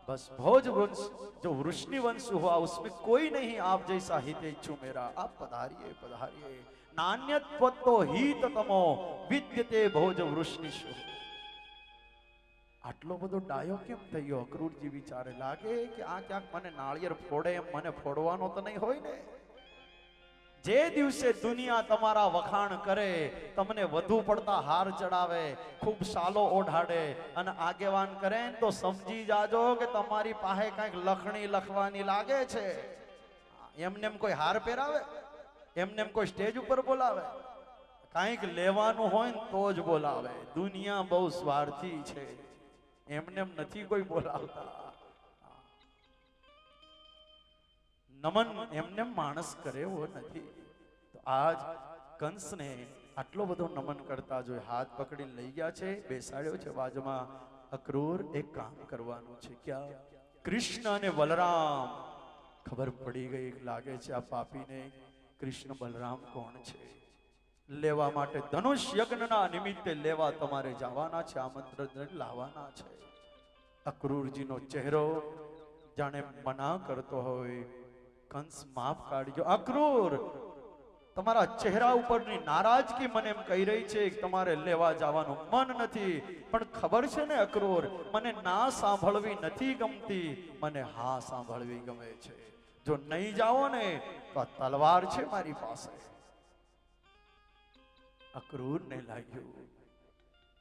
[SPEAKER 1] बस भोज वंश जो वृष्णि वंश हुआ उसमें कोई नहीं आप जैसा हितेच्छु मेरा. आप पधारिए पधारिए. नान्यत्वत्तो हिततमो विद्यते भोज वृष्णिषु. આટલો બધો ડાયો કેમ થયો? અક્રૂરજી વિચારે, લાગે કે આ ક્યાંક મને નાળિયેર ફોડે એમ મને ફોડવાનો તો નહીં હોય ને. જે દિવસે દુનિયા તમારા વખાણ કરે, તમને વધુ પડતા હાર ચડાવે, ખૂબ સાલો ઓઢાડે અને આગેવાન કરે ને, તો સમજી જાજો કે તમારી પાસે કંઈક લખણી લખવાની લાગે છે. એમને એમ કોઈ હાર પહેરાવે? એમને એમ કોઈ સ્ટેજ ઉપર બોલાવે? કંઈક લેવાનું હોય ને તો જ બોલાવે. દુનિયા બહુ સ્વાર્થી છે, એમને એમ નથી કોઈ બોલાવતા. નમન એમને માણસ કરે એવો નથી. તો આજ કંસને આટલો બધો નમન કરતા જોઈ હાથ પકડીને લઈ ગયા છે, બેસાડ્યો છે બાજુમાં. અક્રૂર એક કામ કરવાનું છે. ક્યાં? કૃષ્ણ અને બલરામ. ખબર પડી ગઈ લાગે છે આ પાપીને, કૃષ્ણ બલરામ કોણ છે. લેવા માટે ધનુષ યજ્ઞના નિમિત્તે લેવા તમારે જવાના છે, આમંત્રણ લાવવાના છે. અક્રૂરજીનો ચહેરો જાણે મના કરતો હોય. કંસ માફ કાઢજો. અક્રૂર, તમારા ચહેરા ઉપરની નારાજગી મને એમ કહી રહી છે કે તમારે લેવા જવાનું મન નથી. પણ ખબર છે ને અક્રૂર, મને ના સાંભળવી નથી ગમતી, મને હા સાંભળવી ગમે છે. જો નહીં જાઓ ને તો આ તલવાર છે મારી પાસે. અક્રૂરને લાગ્યું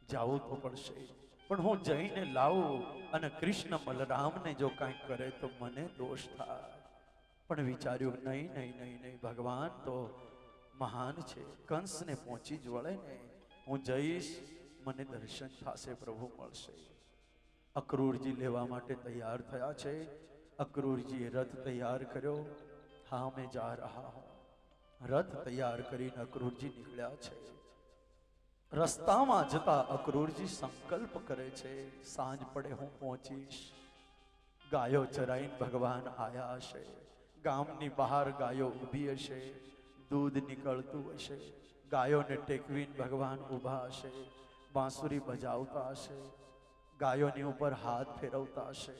[SPEAKER 1] જાવું તો પડશે, પણ હું જઈને લાવું અને કૃષ્ણ બલરામને જો કંઈક કરે તો મને દોષ થાય. પણ વિચાર્યું નહીં નહીં નહીં નહીં, ભગવાન તો મહાન છે, કંસને પહોંચી જ વળે ને. હું જઈશ, મને દર્શન થશે, પ્રભુ મળશે. અક્રૂરજી લેવા માટે તૈયાર થયા છે. અક્રૂરજીએ રથ તૈયાર કર્યો. હા મેં જા રહા હું. રથ તૈયાર કરીને અક્રૂરજી નીકળ્યા છે. રસ્તામાં જતા અક્રૂરજી સંકલ્પ કરે છે, સાંજ પડે હું પહોંચીશ. ગાયો ચરાઈને ભગવાન આયા હશે, ગામની બહાર ગાયો ઊભી હશે, દૂધ નીકળતું હશે, ગાયોને ટેકવીને ભગવાન ઊભા હશે, બાંસુરી બજાવતા હશે, ગાયોની ઉપર હાથ ફેરવતા હશે,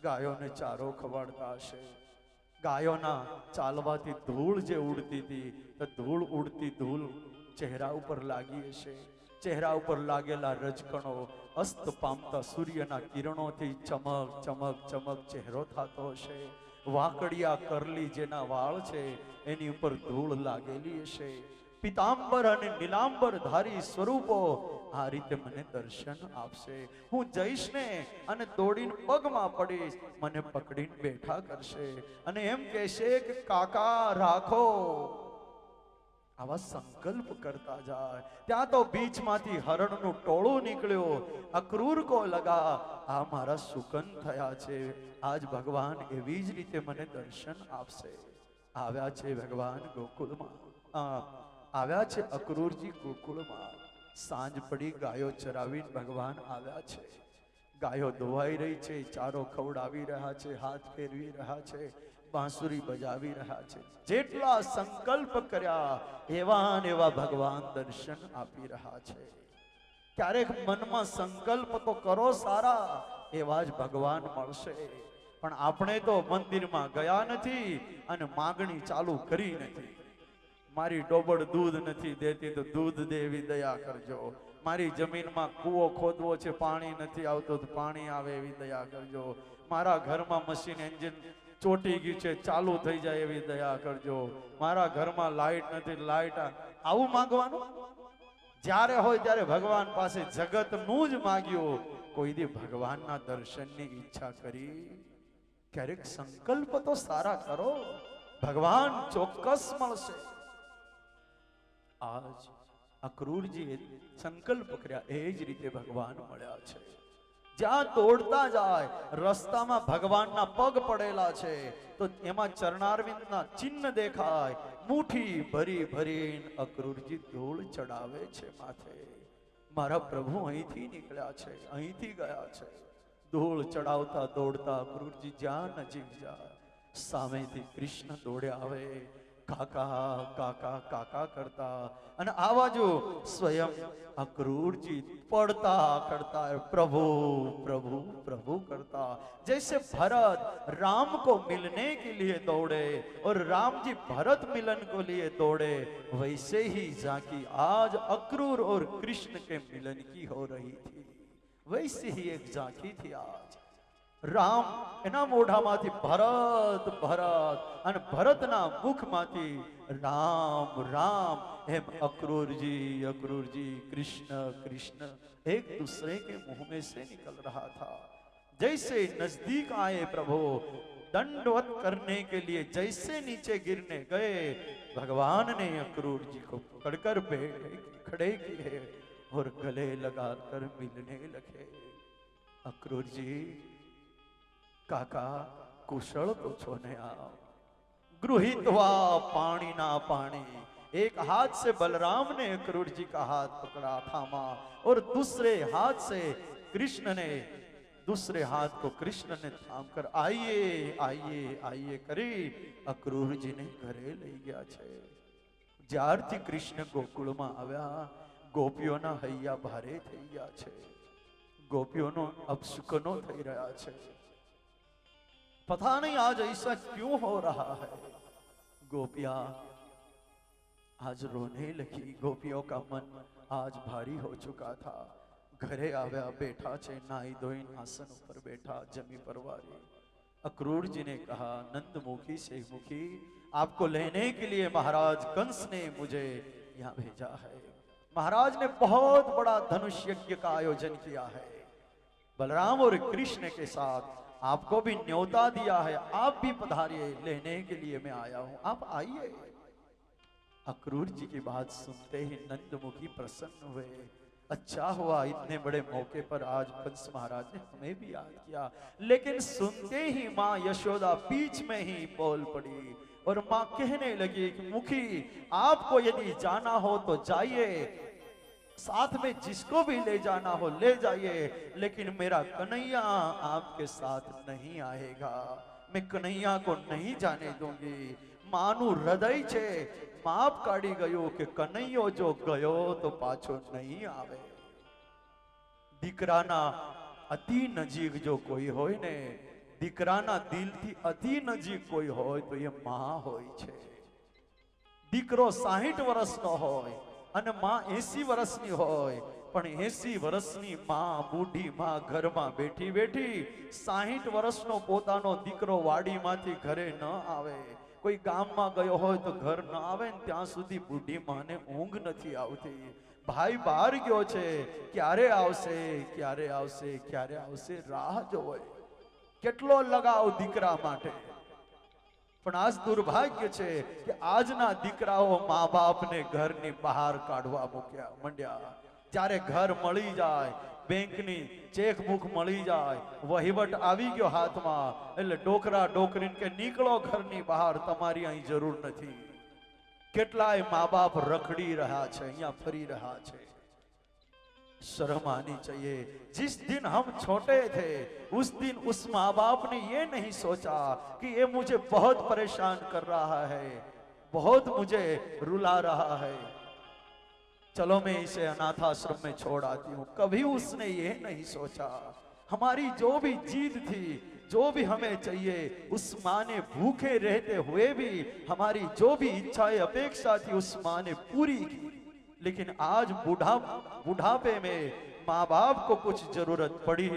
[SPEAKER 1] ગાયોને ચારો ખવાડતા હશે. ગાયોના ચાલવાથી ધૂળ જે ઉડતી હતી, તો ધૂળ ઉડતી ધૂળ ચહેરા ઉપર લાગી હશે. ચહેરા ઉપર લાગેલા રજકણો અસ્ત પામતા સૂર્યના કિરણોથી ચમક ચમક ચમક ચહેરો થતો હશે. વાકડિયા કરલી જેના વાળ છે એની ઉપર ધૂળ લાગેલી હશે. પિતાંબર અને નીલાંબર ધારી સ્વરૂપો આ રીતે મને દર્શન આપશે. હું જઈશ ને અને દોડીને પગમાં પડીશ, મને પકડીને બેઠા કરશે અને એમ કહેશે કે કાકા રાખો. આવા સંકલ્પ કરતા જાય. ત્યાં તો બીચમાંથી હરણનું ટોળું નીકળ્યું. અક્રૂર કો લગા આ મારા સુકન થયા છે, આજ ભગવાન એવી જ રીતે મને દર્શન આપશે. આવ્યા છે ભગવાન ગોકુળમાં, આવ્યા છે અક્રૂરજી ગોકુળમાં. સાંજ પડી, ગાયો ચરાવીને ભગવાન આવ્યા છે. ગાયો ધોવાઈ રહી છે, ચારો ખવડાવી રહ્યા છે, હાથ ફેરવી રહ્યા છે, બાંસુરી બજાવી રહ્યા છે. જેટલા સંકલ્પ કર્યા એવા ને એવા ભગવાન દર્શન આપી રહ્યા છે. ક્યારેક મનમાં સંકલ્પ તો કરો સારા, એવા જ ભગવાન મળશે. પણ આપણે તો મંદિરમાં ગયા નથી અને માગણી ચાલુ કરી નથી. મારી ડોબડ દૂધ નથી દેતી તો દૂધ દેવી દયા કરજો. મારી જમીનમાં કૂવો ખોદવો છે, પાણી નથી આવતો તો પાણી આવે એવી દયા કરજો. મારા ઘરમાં મશીન એન્જિન ચોટી ગયું છે, ચાલુ થઈ જાય એવી દયા કરજો. મારા ઘરમાં લાઈટ નથી, લાઈટ. આવું માંગવાનું? જ્યારે હોય ત્યારે ભગવાન પાસે જગતનું જ માગ્યું. કોઈ દી ભગવાનના દર્શનની ઈચ્છા કરી? ક્યારેક સંકલ્પ તો સારા કરો, ભગવાન ચોક્કસ મળશે. આજ અક્રૂરજીએ સંકલ્પ કર્યા, એ જ રીતે ભગવાન મળ્યા છે. જ્યાં દોડતા જાય રસ્તામાં ભગવાનના પગ પડેલા છે, તો એમાં ચરણારવિંદના ચિહ્ન દેખાય. મુઠ્ઠી ભરી ભરીને અક્રૂરજી ધૂળ ચડાવે છે માથે. મારા પ્રભુ અહીંથી નીકળ્યા છે, અહીંથી ગયા છે. ધૂળ ચડાવતા દોડતા અક્રૂરજી જ્યાં નજીક જાય, સામેથી કૃષ્ણ દોડ્યા આવે. કાકા કાકા કાકા કરતા અને આવા જો સ્વયં અક્રૂરજી પડતા કરતા પ્રભુ प्रभु प्रभु करता. जैसे भरत राम को मिलने के लिए दौड़े और राम जी भरत मिलन को लिए दौड़े, वैसे ही झांकी आज अक्रूर और कृष्ण के मिलन की हो रही थी. वैसे ही एक झांकी थी आज. રામ એના મોઢામાંથી ભરત ભરત અને ભરતના મુખમાંથી રામ રામ એમ अक्रूर जी कृष्ण कृष्ण एक दूसरे के मुंह में से निकल रहा था। जैसे नजदीक आए प्रभु दंडवत करने के लिए जैसे नीचे गिरने गए, भगवान ने अक्रूर जी को पकड़कर खड़े किए और गले लगाकर मिलने लगे। अक्रूर जी काका कुशल तो छो ने आप गृहित्वा पाणी ना पाणी। एक हाथ से बलराम ने अक्रूर जी का हाथ पकड़ा थामा और दूसरे हाथ से कृष्ण ने दूसरे हाथ को कृष्ण ने थाम कर आइए आइए आइए કરી અક્રૂર જીને ઘરે લઈ ગયા છે। જ્યારથી કૃષ્ણ ગોકુળમાં આવ્યા ગોપીઓના હૈયા ભારે થઈ ગયા છે, ગોપીઓનો અપશુકનો થઈ રહ્યા છે। पता नहीं आज ऐसा क्यों हो रहा है। गोपियां आज रोने लगी, गोपियों का मन आज भारी हो चुका था। घरे आव्या बैठा छे नाई धोई आसन पर बैठा जमी परवारी। अक्रूर जी ने कहा नंदमुखी से मुखी आपको लेने के लिए महाराज कंस ने मुझे यहाँ भेजा है। महाराज ने बहुत बड़ा धनुष यज्ञ का आयोजन किया है, बलराम और कृष्ण के साथ आपको भी न्योता दिया है, आप भी पधारिए, लेने के लिए मैं आया हूं, आप आइए। अक्रूर जी की बात सुनते ही नंदमुखी प्रसन्न हुए। अच्छा हुआ इतने बड़े मौके पर आज कंस महाराज ने हमें भी याद किया। लेकिन सुनते ही मां यशोदा बीच में ही बोल पड़ी और मां कहने लगी कि मुखी आपको यदि जाना हो तो जाइए, साथ में जिसको भी ले जाना हो ले जाइए, लेकिन मेरा कन्हैया आपके साथ नहीं आएगा, मैं कन्हैया को नहीं जाने दूंगी। मानु हृदय छे माप काढ़ी गयो कि कन्हैयो जो गयो तो पाछो नहीं आवे। दीकराना अति नजीक जो कोई होय ने, दीकराना दिल थी अति नजीक कोई होय तो ये मां होय छे। दीकरो 60 वर्षनो होय અને માં 80 વર્ષની હોય, પણ 80 વર્ષની માં બુઢી માં ઘરમાં બેઠી બેઠી 60 વર્ષનો પોતાનો દીકરો વાડીમાંથી ઘરે ન આવે, કોઈ ગામમાં ગયો હોય તો ઘર ન આવે ને ત્યાં સુધી બુઢી માને ઊંઘ નથી આવતી। ભાઈ બહાર ગયો છે, ક્યારે આવશે ક્યારે આવશે ક્યારે આવશે રાહ જોવે। કેટલો લગાવ દીકરા માટે, પણ આજ દુર્ભાગ્ય છે કે આજના દીકરાઓ મા બાપને ઘરની બહાર કાઢવા મૂક્યા મંડ્યા। જ્યારે ઘર મળી જાય, બેંકની ચેકબુક મળી જાય, વહીવટ આવી ગયો હાથમાં, એટલે ડોકરા ડોકરીને કે નીકળો ઘરની બહાર, તમારી અહીં જરૂર નથી। કેટલાય મા બાપ રખડી રહ્યા છે, અહીંયા ફરી રહ્યા છે। शर्म आनी चाहिए। जिस दिन हम छोटे थे उस दिन उस माँ बाप ने ये नहीं सोचा कि ये मुझे बहुत परेशान कर रहा है, बहुत मुझे रुला रहा है, चलो मैं इसे अनाथाश्रम में छोड़ आती हूँ। कभी उसने ये नहीं सोचा। हमारी जो भी जीद थी, जो भी हमें चाहिए, उस माँ ने भूखे रहते हुए भी हमारी जो भी इच्छाएं अपेक्षा थी उस माँ ने पूरी की। लेकिन आज बुढ़ापे में माँ बाप को कुछ जरूरत पड़ी,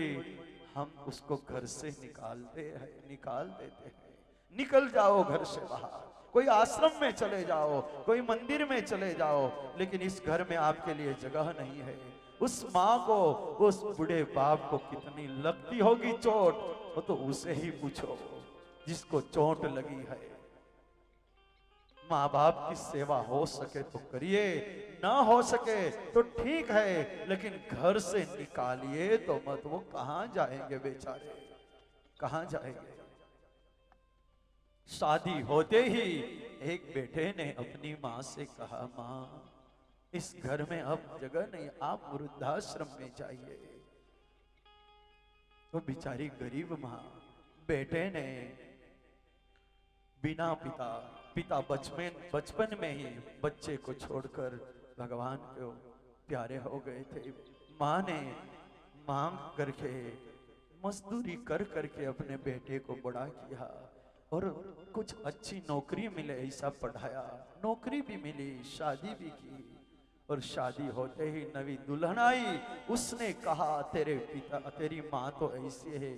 [SPEAKER 1] हम उसको घर से निकाल देते हैं। निकल जाओ घर से बाहर, कोई आश्रम में चले जाओ, कोई मंदिर में चले जाओ, लेकिन इस घर में आपके लिए जगह नहीं है। उस माँ को, उस बूढ़े बाप को कितनी लगती होगी चोट, वो तो उसे ही पूछो जिसको चोट लगी है। माँ बाप की सेवा हो सके तो करिए, ना हो सके तो ठीक है, लेकिन घर से निकालिए तो मत। वो कहां जाएंगे बेचारे, कहां जाएंगे। शादी होते ही एक बेटे ने अपनी माँ से कहा माँ इस घर में अब जगह नहीं, आप वृद्धाश्रम में जाइए। तो बेचारी गरीब माँ, बेटे ने बिना पिता बचपन में ही बच्चे को छोड़कर भगवान को प्यारे हो गए थे। माँ ने मांग करके मजदूरी कर करके अपने बेटे को बड़ा किया और कुछ अच्छी नौकरी मिले ऐसा पढ़ाया, नौकरी भी मिली, शादी भी की। और शादी होते ही नवी दुल्हन आई, उसने कहा तेरी माँ तो ऐसी है,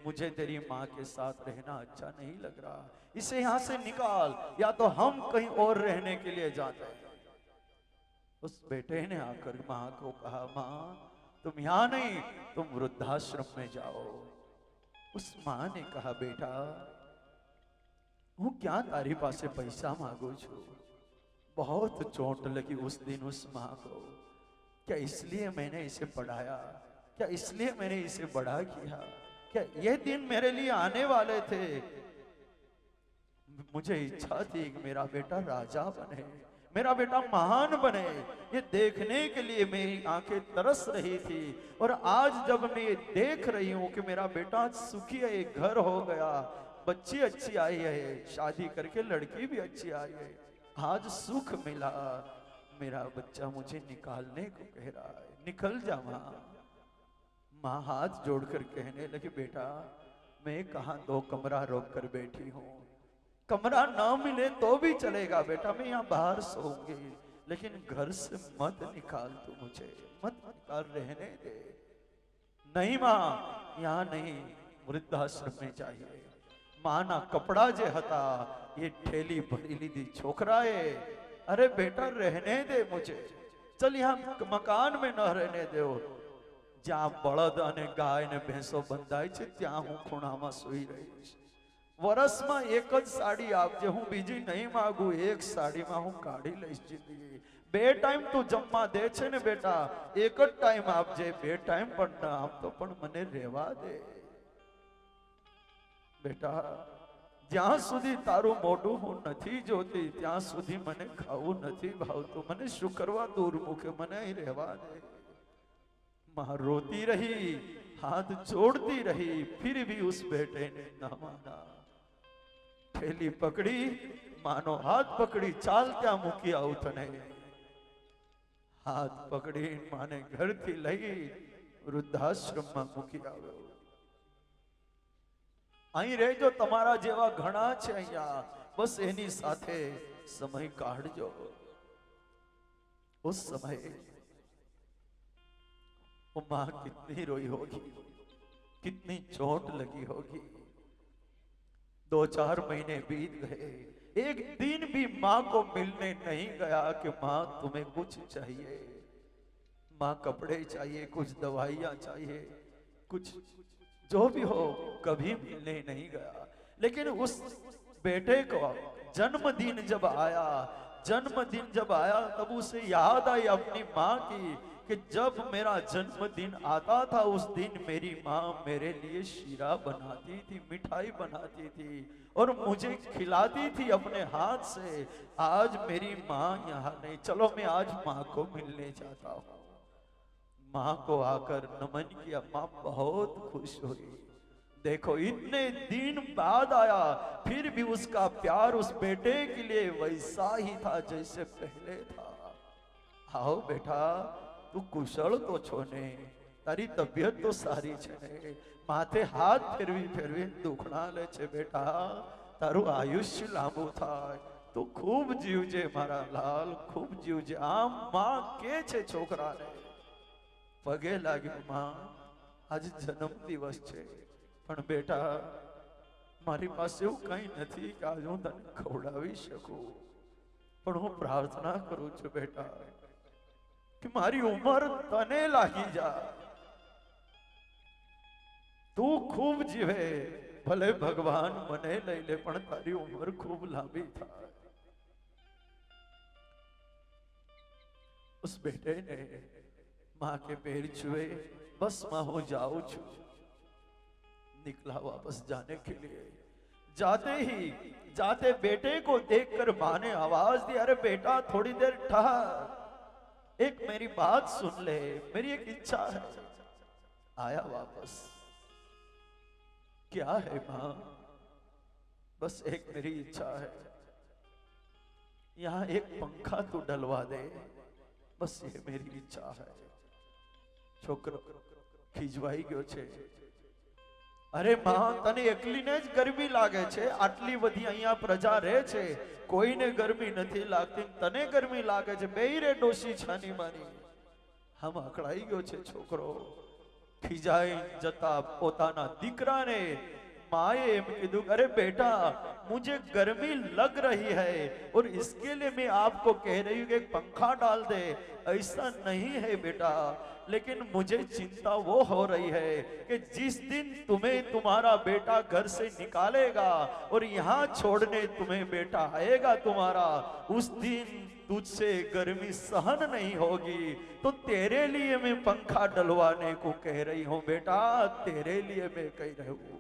[SPEAKER 1] मुझे तेरी माँ के साथ रहना अच्छा नहीं लग रहा, इसे यहाँ से निकाल, या तो हम कहीं और रहने के लिए जाते हैं। उस बेटे ने आकर माँ को कहा, माँ तुम यहाँ नहीं, तुम वृद्धाश्रम में जाओ। उस माँ ने कहा, बेटा હું ક્યાં તારી પાસે પૈસા માંગુ છું? बहुत चोट लगी उस दिन उस माँ को। क्या इसलिए मैंने इसे पढ़ाया? क्या इसलिए मैंने इसे बड़ा किया? क्या ये दिन मेरे लिए आने वाले थे? मुझे इच्छा थी कि मेरा बेटा राजा बने, मेरा बेटा महान बने। ये देखने के लिए मेरी आंखें तरस रही थी, और आज जब मैं ये देख रही हूं कि मेरा बेटा सुखी है, एक घर हो गया, बच्ची अच्छी आई है, शादी करके लड़की भी अच्छी आई है, आज सुख मिला, मेरा बच्चा मुझे निकालने को कह रहा है, निकल जा माँ। माँ हाथ जोड़कर कहने लगी, बेटा मैं कहाँ 2 कमरा रोक कर बैठी हूँ, कमरा ना मिले तो भी चलेगा बेटा, मैं यहाँ बाहर सोऊंगी, लेकिन घर से मत निकाल, तू मुझे मत निकाल, रहने दे। नहीं माँ, यहाँ नहीं, वृद्धाश्रम में चाहिए। माना कपड़ा जे हता ये ठेली भरी लीधी छोकराए, अरे बेटा रहने दे मुझे, चल यहाँ मकान में न रहने दो, ज्યાં બળદ અને ગાય ને ભેંસો બંધાય છે ત્યાં હું ખૂણામાં સૂઈ રહીશ। વરસમાં એક જ સાડી આપજે, હું બીજી નહીં માંગુ, એક સાડીમાં હું કાઢી લઈશ જિંદગી। 2 ટાઈમ તું જમવા દે છે ને બેટા, એક જ ટાઈમ આપજે, 2 ટાઈમ પણ ન આપતો પણ મને રહેવા દે બેટા। જ્યાં સુધી તારું મોઢું હું નથી જોતી ત્યાં સુધી મને ખાવું નથી ભાવતું, મને શું કરવા દૂર મૂકે, મને અહીં રહેવા દે। मां रोती रही, हाथ जोड़ती रही, फिर भी उस बेटे ने न माना। थैली पकड़ी, मानो हाथ पकड़ी, चाल त्या मूकी आउट ने हाथ पकड़ी, माने घर थी लई वृद्धाश्रम में मूकी आव्यो। અહીં રહેજો, તમારા જેવા ઘણા છે અહીંયા, બસ એની સાથે સમય કાઢજો। उस समय वो माँ कितनी रोई होगी, कितनी चोट लगी होगी। 2-4 महीने बीत गए, एक दिन भी माँ को मिलने नहीं गया कि माँ तुम्हें कुछ चाहिए, माँ कपड़े चाहिए, कुछ दवाइयाँ चाहिए, कुछ जो भी हो, कभी मिलने नहीं गया। लेकिन उस बेटे को जन्मदिन जब आया, जन्मदिन जब आया तब उसे याद आई अपनी माँ की कि जब मेरा जन्मदिन आता था उस दिन मेरी माँ मेरे लिए शीरा बनाती थी, मिठाई बनाती थी और मुझे खिलाती थी अपने हाथ से। आज मेरी माँ यहाँ नहीं, चलो मैं आज माँ को मिलने जाता हूँ। माँ को आकर नमन किया, माँ बहुत खुश हुई। देखो इतने दिन बाद आया, फिर भी उसका प्यार उस बेटे के लिए वैसा ही था जैसे पहले था। आओ बेटा, तू कुशल तो छो ने, तारी तबियत तो सारी छे ने, माथे हाथ फेरवी फेरवी दुखड़ा ले छे बेटा, तारू आयुष्य लांबू थाय, तू खूब जीवजे मारा लाल, खूब जीवजे। आम मां के छे छोकरा ने, पगे लागी, मां आज जन्म दिवस छे, पण बेटा मारी पासे एवुं कई नथी के आज हूँ तने खवडावी शकूं, पण हूँ प्रार्थना करूं छुं बेटा कि मारी उम्र तने लागी जा, तू खूब जीवे, भले भगवान मने लई ले पण तारी उम्र खूब लांबी थाय। उस बेटे ने मां के पैर छुए, बस मां हो जाऊं छु। निकला वापस जाने के लिए, जाते बेटे को देखकर मां ने आवाज दी, अरे बेटा थोड़ी देर ठहर, एक मेरी बात सुन ले, मेरी एक इच्छा है। आया वापस, क्या है मां? बस एक मेरी इच्छा है, यहां एक पंखा तू डलवा दे, बस ये मेरी इच्छा है। छोकरो खीजवाई गयो छे, अरे मां तने एकलीने ज गर्मी लागे छे, आटली बधी अहींया प्रजा रहे छे, कोईने गर्मी नहीं लागती, तने गर्मी लागे छे, बेई रे डोशी छानी मानी। हम अकड़ाई गयो छे छोकरो, ખીજાઈ જતા પોતાના દીકરાને माए एम कीधु, अरे बेटा मुझे गर्मी लग रही है और इसके लिए मैं आपको कह रही हूं कि एक पंखा डाल दे। ऐसा नहीं है बेटा, लेकिन मुझे चिंता वो हो रही है कि जिस दिन तुम्हें तुम्हारा बेटा घर से निकालेगा और यहाँ छोड़ने तुम्हें बेटा आएगा तुम्हारा, उस दिन तुझसे गर्मी सहन नहीं होगी, तो तेरे लिए मैं पंखा डलवाने को कह रही हूं बेटा, तेरे लिए मैं कह रही हूं।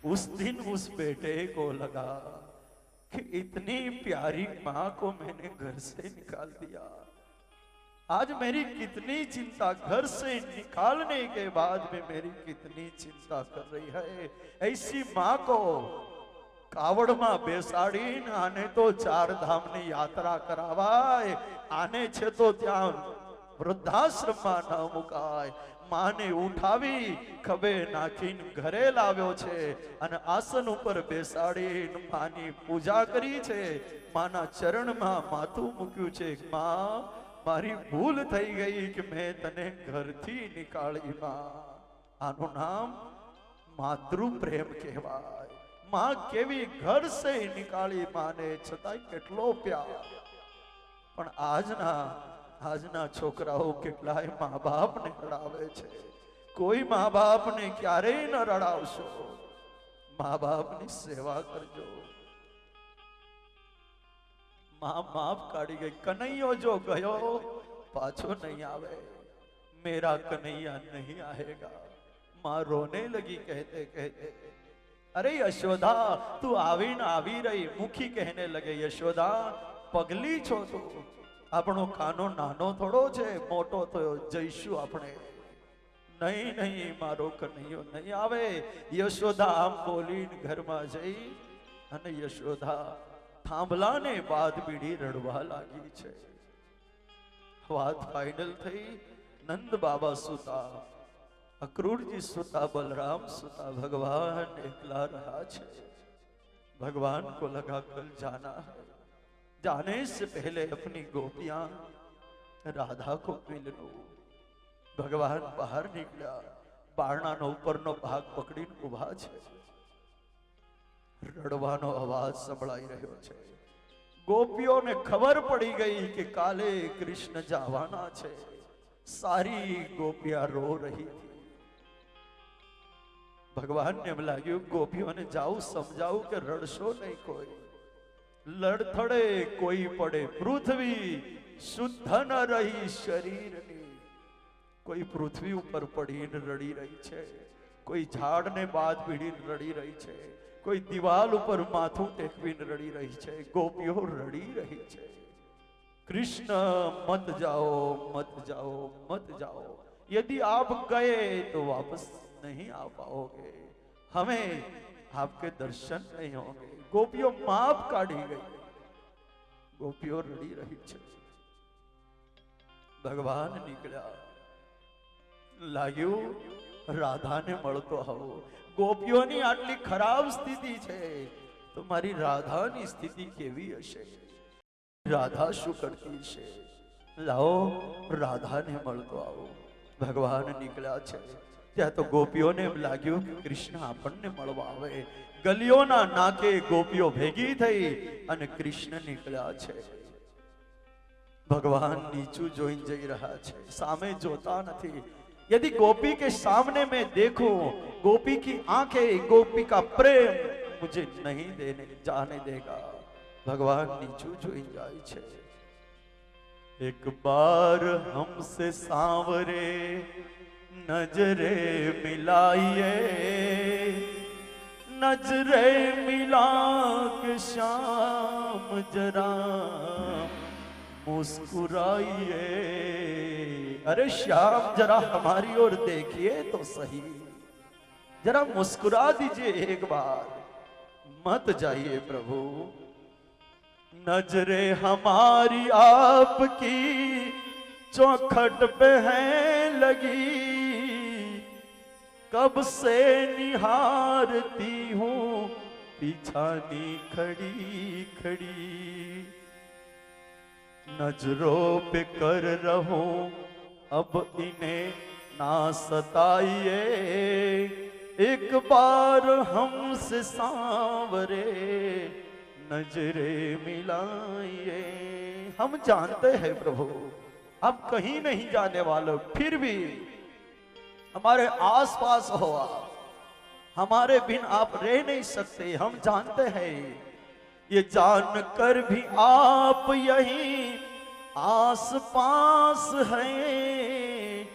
[SPEAKER 1] उस दिन उस बेटे को लगा कि इतनी प्यारी मां को मैंने घर से निकाल दिया। आज मेरी कितनी चिंता, घर से निकालने के बाद में मेरी कितनी चिंता कर रही है। ऐसी मां को कावड़ में बेसाड़ी आने तो चार धाम ની યાત્રા કરાવાય, આને છે તો ત્યાં વૃદ્ધાશ્રમમાં ન મુકાય। माने उठावी खबे नाखीन घरे लाव्यो छे अने आसन उपर बेसाडीन मानी पूजा करी छे। माना चरण में माथु मूक्यु छे। मां मारी भूल थई गई कि मैं तने घर थी निकाली। मां आनु नाम मातृ प्रेम कहेवाय। मां केवी घर से निकाली माने छतांय केटलो प्यार। पण આજના છોકરાઓ કેટલાય મા બાપને રડાવે છે। કોઈ મા બાપને ક્યારેય ન રડાવશો, મા બાપની સેવા કરજો। मां माफ काढ़ी गई। कन्हैयो जो गयो पाछो नहीं आवे, मेरा कन्हैया नहीं आएगा। मां रोने लगी कहते कहते, अरे यशोदा तू आवी न आवी रही। मुखी कहने लगे, यशोदा पगली छो तू, આપણો કાનો નાનો થોડો છે, મોટો થયો જઈશું આપણે। નહીં નહીં મારો કનૈયો નહીં આવે। યશોદા આમ બોલીને ઘરમાં જઈ અને યશોદા થાંભલાને બાદ બીડી રડવા લાગી છે। વાત ફાઇનલ થઈ। નંદ બાબા સુતા, અક્રૂરજી સુતા, बलराम सुता, भगवान एकला रहा छे। भगवान को लगा कल जाना है। जाने से पहले अपनी गोपियां राधा को मिल लो। भगवान बाहर निकला, बारणानो उपरनो भाग पकड़ीने उभा छे। रड़वानो अवाज संभळाई रह्यो छे। गोपियों ने खबर पड़ी गई कि काले कृष्ण जावाना छे। सारी गोपियां रो रही थी। भगवान ने लाग्યું गोपियों ने जाऊं समझाऊं कि रड़शो नहीं कोई, लड़थड़े कोई पड़े पृथ्वी, शुद्ध न रही शरीर नी। कोई पृथ्वी ऊपर पड़ी रड़ी रही छे, कोई झाड़ ने बाद पीड़ी रड़ी रही छे, कोई दीवाल ऊपर माथू टेकवी रड़ी रही छे। गोपियों रड़ी रही छे, कृष्ण मत जाओ मत जाओ मत जाओ, यदि आप गए तो वापस नहीं आ पाओगे, हमें आपके दर्शन नहीं होंगे। गोपियों माप काढ़ी गई, गोपियों रड़ी रही छे। भगवान निकला, लाग्यू राधा ने मळतो आવો। गोपियोनी आटली खराब स्थिति छे तो मारी राधानी स्थिति केवी हशे? राधा शू करती छे? लाओ राधा ने मळतो आવો। भगवान निकळ्या छे ત્યાં તો ગોપીઓને એમ લાગ્યું કે કૃષ્ણ આપણને મળવા આવે। ગલીઓના નાકે ગોપીઓ ભેગી થઈ અને કૃષ્ણ નીકળ્યા છે। ભગવાન નીચું જોઈને જઈ રહ્યા છે, સામે જોતા નથી। यदि गोपी के सामने मैं देखूं, गोपी की आंखें, गोपी का प्रेम मुझे नहीं देने जाने देगा। भगवान नीचू जोई जाय छे। एक बार हमसे सांवरे नजरे मिलाइए, नजरे मिला के शाम जरा मुस्कुराइए। अरे श्याम जरा हमारी ओर देखिए तो सही, जरा मुस्कुरा दीजिए एक बार, मत जाइए प्रभु। नजरे हमारी आपकी चौखट पे है लगी, कब से निहारती हूँ पिछानी खड़ी खड़ी। नजरों पे कर रहूं अब इन्हें ना सताइए, एक बार हमसे सांवरे नजरे मिलाइए। हम जानते हैं प्रभु आप कहीं नहीं जाने वाले, फिर भी हमारे आसपास हो आप, हमारे बिन आप रह नहीं सकते। हम जानते हैं, ये जानकर भी आप यहीं आस पास हैं,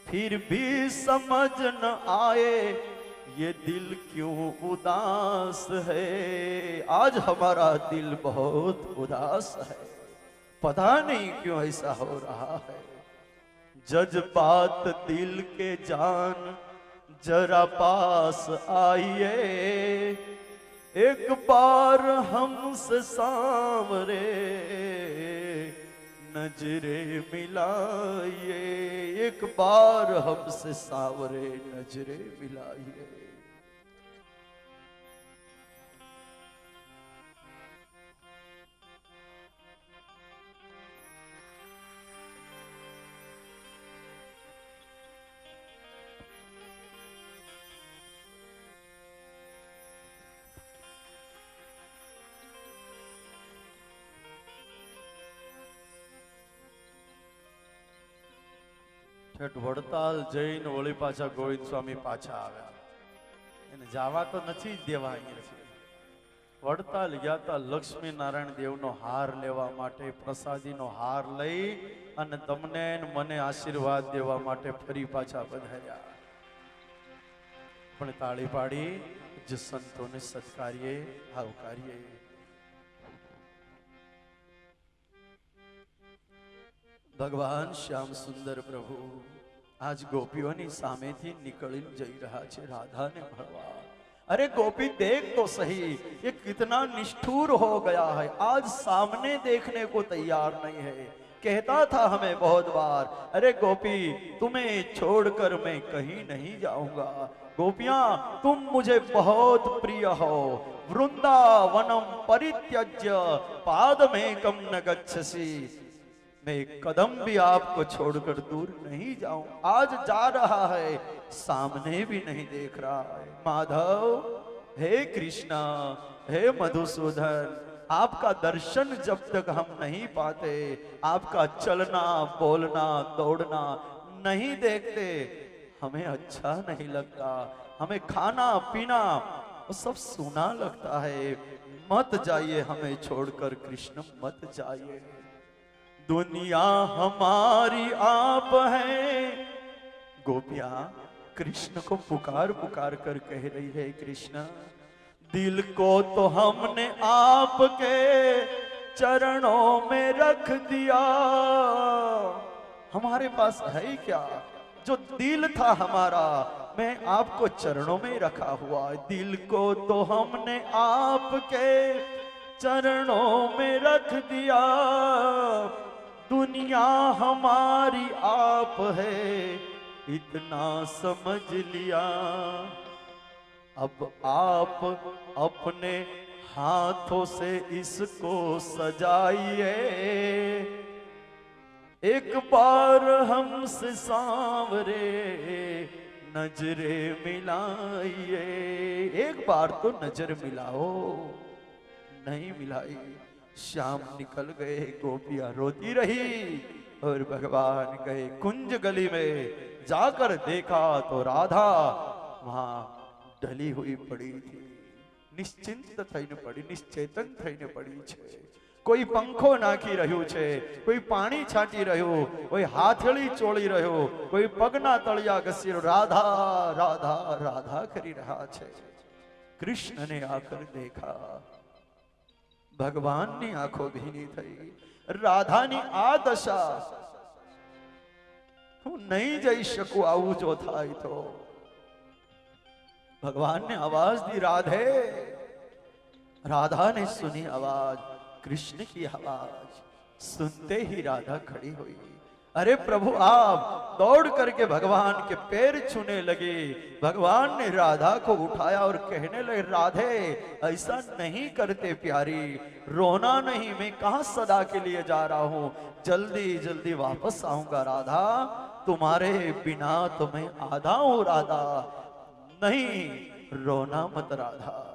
[SPEAKER 1] फिर भी समझ न आए ये दिल क्यों उदास है। आज हमारा दिल बहुत उदास है, पता नहीं क्यों ऐसा हो रहा है। जज्बात दिल के जान जरा पास आइए, एक बार हमसे सांवरे नजरे मिलाइए, एक बार हमसे सांवरे नजरे मिलाइए। ઠેઠ વડતાલ જઈને વળી પાછા ગોવિંદ સ્વામી પાછા આવ્યા, એને જવા તો નથી જ દેવા અહીંયાથી। વડતાલ ગયા તા લક્ષ્મી નારાયણ દેવનો હાર લેવા માટે, પ્રસાદીનો હાર લઈ અને તમને ને મને આશીર્વાદ દેવા માટે ફરી પાછા પધાર્યા। પણ તાળી પાડી જ સંતોને સત્કારીએ, આવકારીએ। ભગવાન શ્યામ સુંદર પ્રભુ आज गोपियों सामे थी निकली जई रहा छे राधा ने મળવા। अरे गोपी देख तो सही, ये कितना निष्ठुर हो गया है, आज सामने देखने को तैयार नहीं है। कहता था हमें बहुत बार, अरे गोपी तुम्हें छोड़कर मैं कहीं नहीं जाऊंगा। गोपियां तुम मुझे बहुत प्रिय हो, वृंदावनम परित्यज्य पादमेकं न गच्छसि, मैं एक कदम भी आपको छोड़कर दूर नहीं जाऊं। आज जा रहा है, सामने भी नहीं देख रहा है। माधव, हे कृष्णा, हे मधुसूदन, आपका दर्शन जब तक हम नहीं पाते, आपका चलना बोलना दौड़ना नहीं देखते, हमें अच्छा नहीं लगता। हमें खाना पीना वो सब सूना लगता है। मत जाइए हमें छोड़कर कृष्ण, मत जाइए। दुनिया हमारी आप है। गोपियां कृष्ण को पुकार पुकार कर कह रही है, कृष्ण दिल को तो हमने आपके चरणों में रख दिया। हमारे पास है क्या? जो दिल था हमारा, मैं आपको चरणों में रखा हुआ। दिल को तो हमने आपके चरणों में रख दिया। दुनिया हमारी आप है, इतना समझ लिया। अब आप अपने हाथों से इसको सजाइए, एक बार हमसे सांवरे नजरे मिलाइए। एक बार तो नजर मिलाओ, नहीं मिलाई। श्याम निकल गए, गोपियां रोती रही और भगवान गए कुंज गली में। जाकर देखा तो राधा वहां ढली हुई पड़ी थी, निश्चिंत थईने पड़ी, निश्चेतन थईने पड़ी छे। कोई पंखो नाखी रह्यो छे, कोई पानी छाटी रह्यो, कोई हाथड़ी चोળી रह्यो, कोई पगना तळिया घसी राधा राधा राधा करी रहा छे। कृष्ण ने आकर देखा, भगवान ની આંખો ભીની થઈ। રાધાની આ દશા હું નહીં જઈ શકું, આવું જો થાય તો। भगवान ने आवाज दी, राधे। राधा ने सुनी आवाज, कृष्ण की आवाज। सुनते ही राधा खड़ी हुई। अरे प्रभु आप, दौड़ करके भगवान के पैर छूने लगे। भगवान ने राधा को उठाया और कहने लगे, राधे ऐसा नहीं करते प्यारी, रोना नहीं, मैं कहां सदा के लिए जा रहा हूं, जल्दी जल्दी वापस आऊंगा। राधा तुम्हारे बिना तो मैं आधा हूँ राधा, नहीं रोना मत राधा।